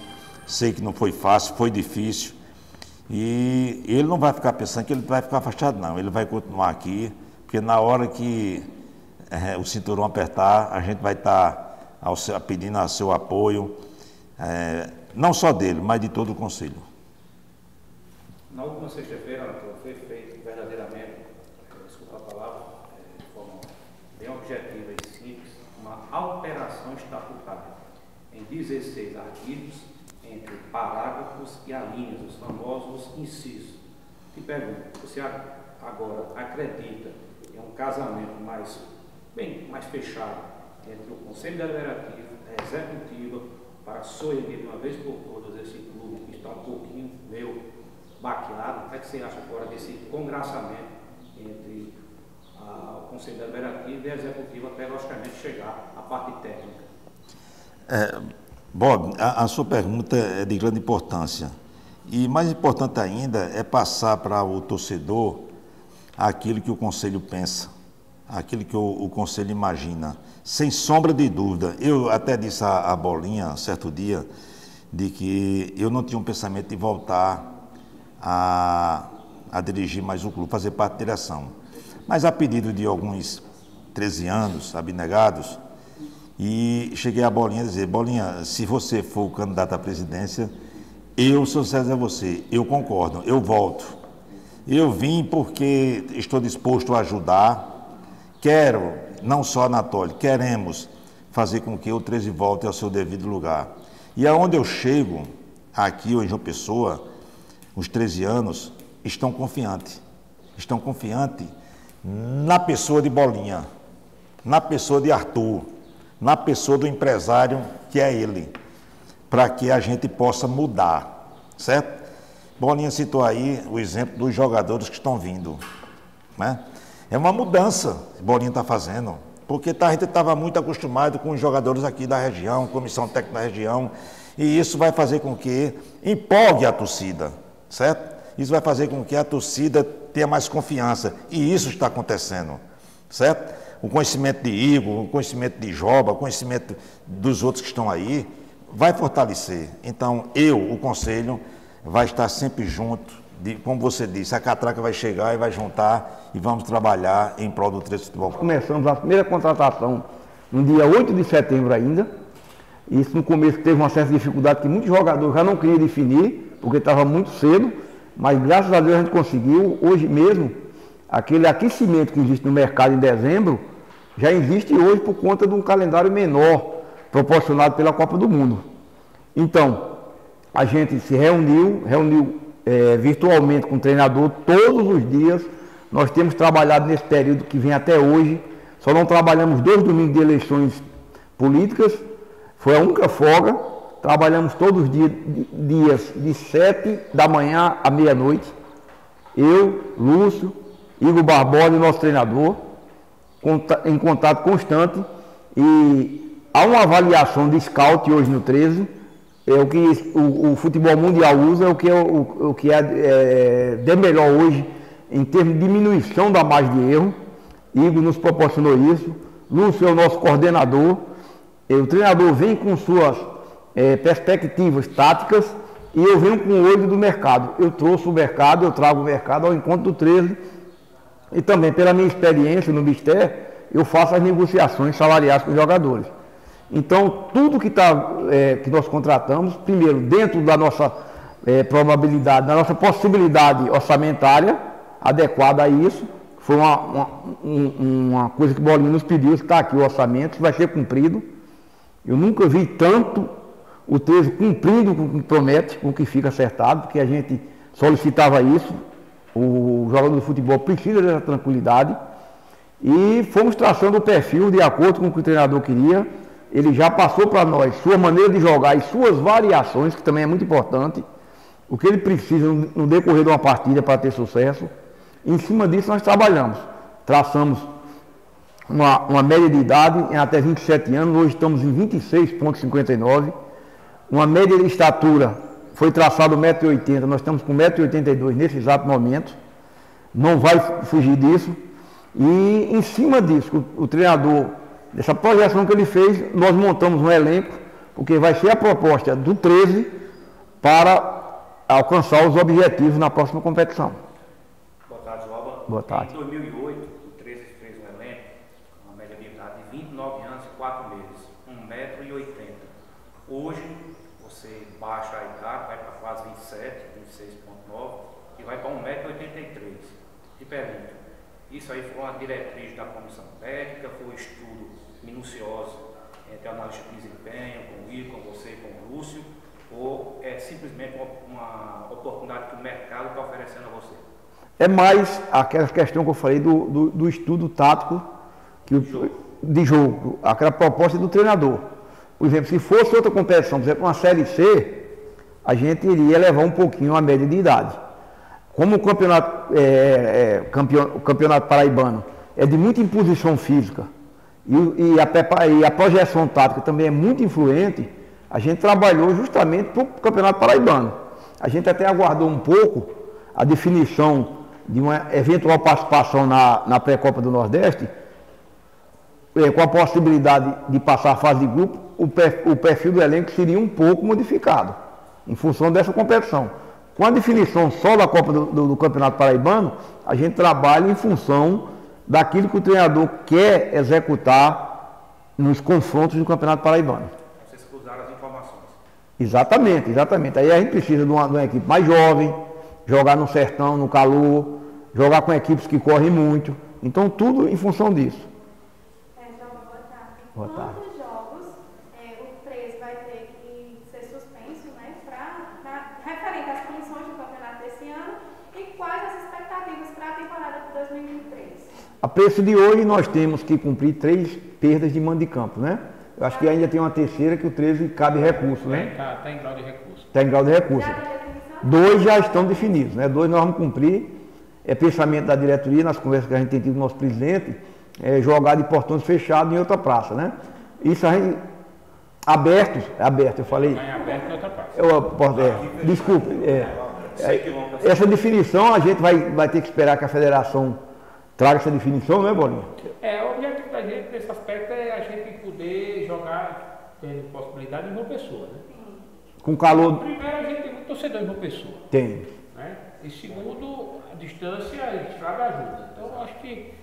[SPEAKER 2] Sei que não foi fácil, foi difícil. E ele não vai ficar pensando que ele vai ficar afastado, não. Ele vai continuar aqui, porque na hora que o cinturão apertar, a gente vai estar pedindo o seu apoio, não só dele, mas de todo o Conselho.
[SPEAKER 3] Na última sexta-feira, foi feito verdadeiramente, desculpa a palavra, de forma bem objetiva e simples, uma alteração estatutária em 16 artigos, entre parágrafos e alíneas, os famosos incisos. Te pergunto, você agora acredita em um casamento mais fechado entre o Conselho Deliberativo e a Executiva para soerguer de uma vez por todas esse clube que está um pouquinho meio baqueado? O que é que você acha agora desse congraçamento entre o Conselho Deliberativo e a Executiva até, logicamente, chegar à parte técnica?
[SPEAKER 2] Bob, a sua pergunta é de grande importância. E mais importante ainda é passar para o torcedor aquilo que o Conselho pensa, aquilo que o Conselho imagina. Sem sombra de dúvida. Eu até disse a Bolinha, certo dia, de que eu não tinha um pensamento de voltar a dirigir mais o clube, fazer parte da direção. Mas a pedido de alguns 13 anos abnegados, e cheguei a Bolinha a dizer: Bolinha, se você for o candidato à presidência, eu sou sincero a você, eu concordo, eu volto. Eu vim porque estou disposto a ajudar, quero, não só a Anatólia, queremos fazer com que o 13 volte ao seu devido lugar. E aonde eu chego, aqui ou em João Pessoa, os 13 anos estão confiantes na pessoa de Bolinha, na pessoa de Arthur, na pessoa do empresário que é ele, para que a gente possa mudar, certo? Bolinha citou aí o exemplo dos jogadores que estão vindo, né? É uma mudança que Bolinha está fazendo, porque a gente estava muito acostumado com os jogadores aqui da região, comissão técnica da região, e isso vai fazer com que empolgue a torcida, certo? Isso vai fazer com que a torcida tenha mais confiança, e isso está acontecendo, certo? O conhecimento de Igor, o conhecimento de Joba, o conhecimento dos outros que estão aí, vai fortalecer. Então, o Conselho, vai estar sempre junto, como você disse, a catraca vai chegar e vai juntar e vamos trabalhar em prol do 13 Futebol Clube.
[SPEAKER 6] Começamos a primeira contratação no dia 8 de setembro ainda. Isso no começo teve uma certa dificuldade que muitos jogadores já não queriam definir, porque estava muito cedo, mas graças a Deus a gente conseguiu. Hoje mesmo, aquele aquecimento que existe no mercado em dezembro, já existe hoje por conta de um calendário menor, proporcionado pela Copa do Mundo. Então, a gente se reuniu virtualmente com o treinador todos os dias. Nós temos trabalhado nesse período que vem até hoje, só não trabalhamos 2 domingos de eleições políticas, foi a única folga. Trabalhamos todos os dias de 7 da manhã à meia-noite. Eu, Lúcio, Igor Barbosa e nosso treinador, em contato constante. E há uma avaliação de scout hoje no 13, é o que o futebol mundial usa, é o que é de melhor hoje em termos de diminuição da margem de erro. Igor nos proporcionou isso. Lúcio é o nosso coordenador. O treinador vem com suas perspectivas táticas e eu venho com o olho do mercado. Eu trouxe o mercado, eu trago o mercado ao encontro do 13 e também pela minha experiência no Mister, eu faço as negociações salariais com os jogadores. Então, tudo que nós contratamos, primeiro, dentro da nossa probabilidade, da nossa possibilidade orçamentária adequada a isso, foi uma coisa que o Bolinha nos pediu, está aqui o orçamento, vai ser cumprido. Eu nunca vi tanto o 13 cumprindo com o que promete, com o que fica acertado, porque a gente solicitava isso. O jogador de futebol precisa dessa tranquilidade. E fomos traçando o perfil de acordo com o que o treinador queria. Ele já passou para nós sua maneira de jogar e suas variações, que também é muito importante. O que ele precisa no decorrer de uma partida para ter sucesso. Em cima disso nós trabalhamos. Traçamos uma média de idade em até 27 anos, hoje estamos em 26,59. Uma média de estatura, foi traçado 1,80 m, nós estamos com 1,82 m nesse exato momento. Não vai fugir disso. E em cima disso, o treinador, dessa projeção que ele fez, nós montamos um elenco, porque vai ser a proposta do 13 para alcançar os objetivos na próxima competição.
[SPEAKER 3] Boa tarde, Joba.
[SPEAKER 6] Boa tarde.
[SPEAKER 3] Em 2008, o 13 fez um elenco, uma média de idade de 29 anos e 4 meses, 1,80 m. Hoje, você baixa a idade, vai para quase 27, 26,9 e vai para 1,83 m. Te pergunto, isso aí foi uma diretriz da comissão técnica, foi um estudo minucioso entre analista de desempenho, com o Igor, com você e com o Lúcio, ou é simplesmente uma oportunidade que o mercado está oferecendo a você?
[SPEAKER 6] É mais aquela questão que eu falei do estudo tático de jogo, aquela proposta do treinador. Por exemplo, se fosse outra competição, por exemplo, uma Série C, a gente iria levar um pouquinho a média de idade. Como o campeonato paraibano é de muita imposição física e a projeção tática também é muito influente, a gente trabalhou justamente para o campeonato paraibano. A gente até aguardou um pouco a definição de uma eventual participação na pré-copa do Nordeste, com a possibilidade de passar a fase de grupo, o perfil do elenco seria um pouco modificado, em função dessa competição. Com a definição só da Copa do Campeonato Paraibano, a gente trabalha em função daquilo que o treinador quer executar nos confrontos do Campeonato Paraibano.
[SPEAKER 3] Vocês cruzaram as informações.
[SPEAKER 6] Exatamente, exatamente. Aí a gente precisa de uma equipe mais jovem, jogar no sertão, no calor, jogar com equipes que correm muito. Então, tudo em função disso. Boa tarde.
[SPEAKER 5] Quantos jogos o 13 vai ter que ser suspenso, né, referente às condições do campeonato desse ano e quais as expectativas para a temporada de 2023?
[SPEAKER 6] A preço de hoje nós temos que cumprir 3 perdas de mando de campo, né? Eu acho que ainda tem uma terceira que o 13 cabe recurso, né?
[SPEAKER 1] Está em grau de recurso.
[SPEAKER 6] Está em grau de recurso.
[SPEAKER 5] Já tem definição?
[SPEAKER 6] 2 já estão definidos, né? 2 nós vamos cumprir. É pensamento da diretoria, nas conversas que a gente tem tido com o nosso presidente, jogar de portões fechados em outra praça, né? Isso a gente... Aberto, eu falei.
[SPEAKER 1] Está em aberto em outra praça.
[SPEAKER 6] Desculpe. Essa definição a gente vai ter que esperar que a federação traga essa definição, né, Bolinha?
[SPEAKER 1] O objetivo da gente nesse aspecto é a gente poder jogar tendo possibilidade em João Pessoa, né?
[SPEAKER 6] Com calor.
[SPEAKER 1] Primeiro, a gente tem muito torcedor em João Pessoa.
[SPEAKER 6] Tem.
[SPEAKER 1] Né? E segundo, a distância e a estrada ajuda. Então, eu acho que.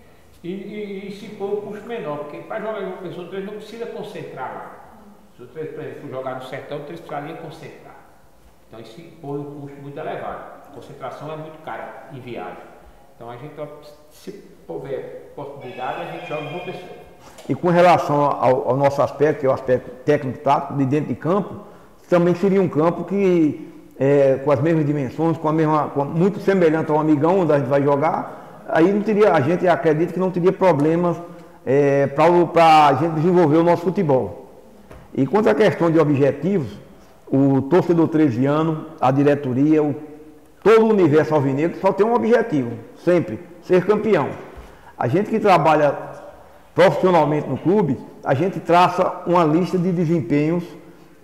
[SPEAKER 1] E se for o custo menor, porque para jogar em João Pessoa, o treino não precisa concentrar lá. Se o treino, por exemplo, for jogar no sertão, o treino precisaria concentrar. Então, isso impõe um custo muito elevado. A concentração é muito cara em viagem. Então, a gente, se houver possibilidade, a gente joga em João Pessoa. E com relação ao nosso aspecto, que é o aspecto técnico-tático de dentro de campo, também seria um campo que, com as mesmas dimensões, muito semelhante ao Amigão, onde a gente vai jogar, aí não teria, a gente acredita que não teria problemas para a gente desenvolver o nosso futebol. E quanto à questão de objetivos, o torcedor tresiano, a diretoria, todo o universo alvinegro só tem um objetivo, sempre, ser campeão. A gente que trabalha profissionalmente no clube, a gente traça uma lista de desempenhos,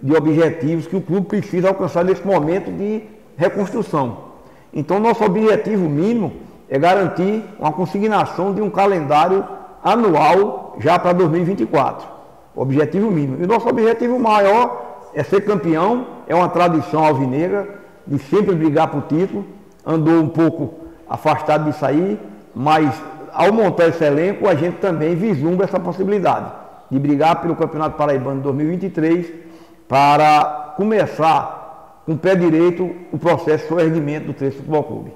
[SPEAKER 1] de objetivos que o clube precisa alcançar nesse momento de reconstrução. Então, nosso objetivo mínimo é garantir uma consignação de um calendário anual já para 2024. Objetivo mínimo. E o nosso objetivo maior é ser campeão, é uma tradição alvinegra de sempre brigar por título. Andou um pouco afastado disso aí, mas ao montar esse elenco, a gente também vislumbra essa possibilidade de brigar pelo Campeonato Paraibano de 2023 para começar com o pé direito o processo de erguimento do 13 Futebol Clube.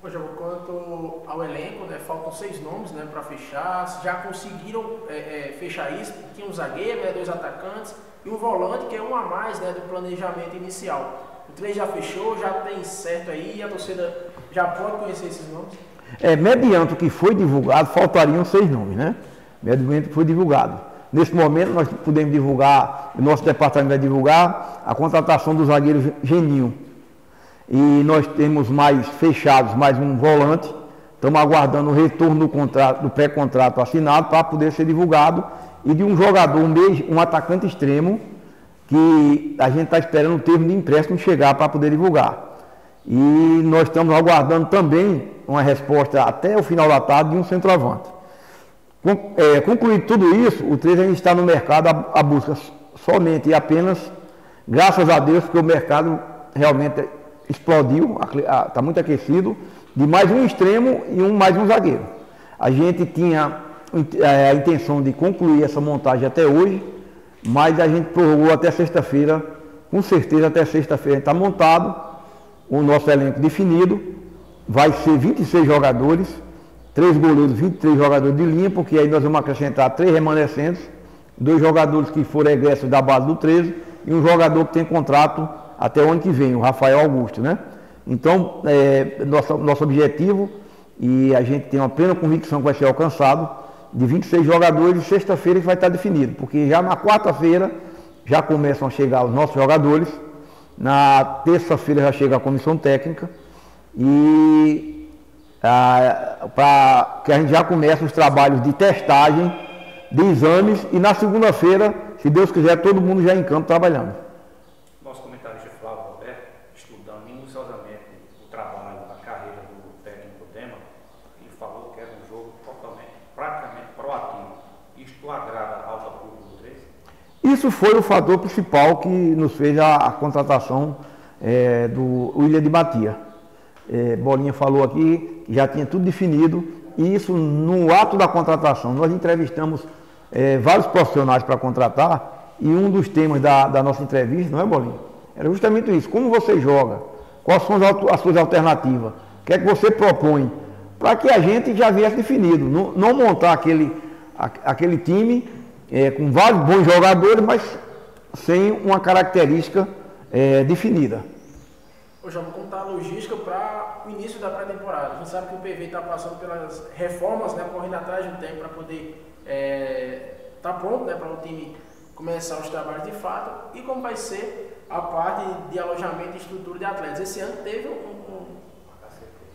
[SPEAKER 4] Poxa, quanto ao elenco, né, faltam 6 nomes, né, para fechar. Já conseguiram fechar isso? Tinha um zagueiro, né, 2 atacantes e um volante, que é um a mais, né, do planejamento inicial. O 3 já fechou, já tem certo aí, e a torcida já pode conhecer esses nomes?
[SPEAKER 6] Mediante o que foi divulgado, faltariam 6 nomes, né? Mediante o que foi divulgado. Nesse momento, nós podemos divulgar, o nosso departamento vai divulgar a contratação do zagueiro Geninho. E nós temos mais fechados, mais um volante. Estamos aguardando o retorno do pré-contrato assinado para poder ser divulgado. E de um jogador, um atacante extremo, que a gente está esperando o termo de empréstimo chegar para poder divulgar. E nós estamos aguardando também uma resposta até o final da tarde de um centroavante. Concluído tudo isso, o 13 ainda está no mercado à busca somente e apenas, graças a Deus, porque o mercado realmente explodiu, está muito aquecido, de mais um extremo e mais um zagueiro. A gente tinha a intenção de concluir essa montagem até hoje, mas a gente prorrogou até sexta-feira, com certeza até sexta-feira está montado, o nosso elenco definido, vai ser 26 jogadores, 3 goleiros, 23 jogadores de linha, porque aí nós vamos acrescentar 3 remanescentes, 2 jogadores que foram egressos da base do 13 e um jogador que tem contrato até o ano que vem, o Rafael Augusto, né? Então, nosso objetivo, e a gente tem uma plena convicção que vai ser alcançado, de 26 jogadores, sexta-feira vai estar definido, porque já na quarta-feira já começam a chegar os nossos jogadores, na terça-feira já chega a comissão técnica, e para que a gente já comece os trabalhos de testagem, de exames, e na segunda-feira, se Deus quiser, todo mundo já em campo trabalhando.
[SPEAKER 3] Nosso comentarista Flávio Roberto, estudando minuciosamente o trabalho, a carreira do técnico Dema, ele falou que era um jogo praticamente proativo. Isto agrada ao público do 13?
[SPEAKER 6] Isso foi o fator principal que nos fez a contratação do William de Batia. Bolinha falou aqui que já tinha tudo definido, e isso no ato da contratação. Nós entrevistamos vários profissionais para contratar, e um dos temas da nossa entrevista, não é, Bolinha? Era justamente isso: como você joga, quais são as suas alternativas, o que é que você propõe, para que a gente já viesse definido, não montar aquele time com vários bons jogadores, mas sem uma característica definida.
[SPEAKER 4] Hoje vamos contar a logística para o início da pré-temporada. A gente sabe que o PV está passando pelas reformas, né, correndo atrás de um tempo para poder estar pronto, né, para o time começar os trabalhos de fato. E como vai ser a parte de alojamento e estrutura de atletas. Esse ano teve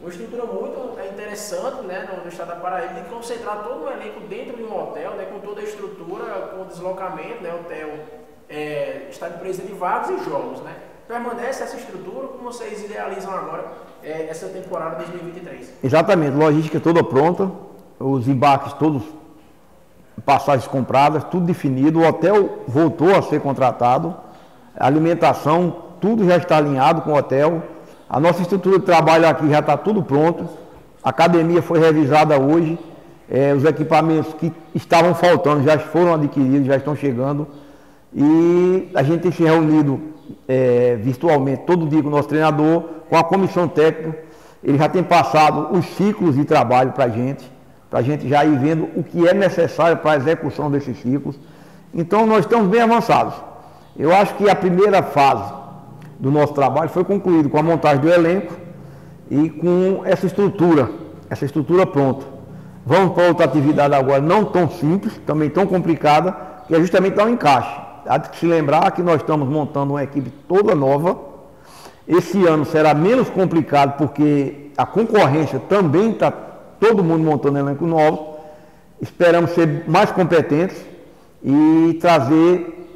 [SPEAKER 4] uma estrutura muito interessante, né, no estado da Paraíba, de concentrar todo o elenco dentro de um hotel, né, com toda a estrutura, com o deslocamento, né, hotel está de presa de vagas e jogos, né. Permanece essa estrutura, como vocês idealizam agora essa temporada 2023?
[SPEAKER 6] Exatamente, logística toda pronta, os embarques todos passagens compradas, tudo definido, o hotel voltou a ser contratado, a alimentação, tudo já está alinhado com o hotel, a nossa estrutura de trabalho aqui já está tudo pronto, a academia foi revisada hoje, os equipamentos que estavam faltando já foram adquiridos, já estão chegando, e a gente tem se reunido virtualmente todo dia com o nosso treinador, com a comissão técnica. Ele já tem passado os ciclos de trabalho para a gente já ir vendo o que é necessário para a execução desses ciclos. Então nós estamos bem avançados. Eu acho que a primeira fase do nosso trabalho foi concluída com a montagem do elenco e com essa estrutura pronta. Vamos para outra atividade agora não tão simples, também tão complicada, que é justamente dar um encaixe. Há de se lembrar que nós estamos montando uma equipe toda nova. Esse ano será menos complicado porque a concorrência também está todo mundo montando elenco novo. Esperamos ser mais competentes e trazer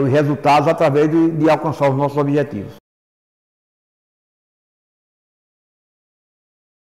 [SPEAKER 6] os resultados através de alcançar os nossos objetivos.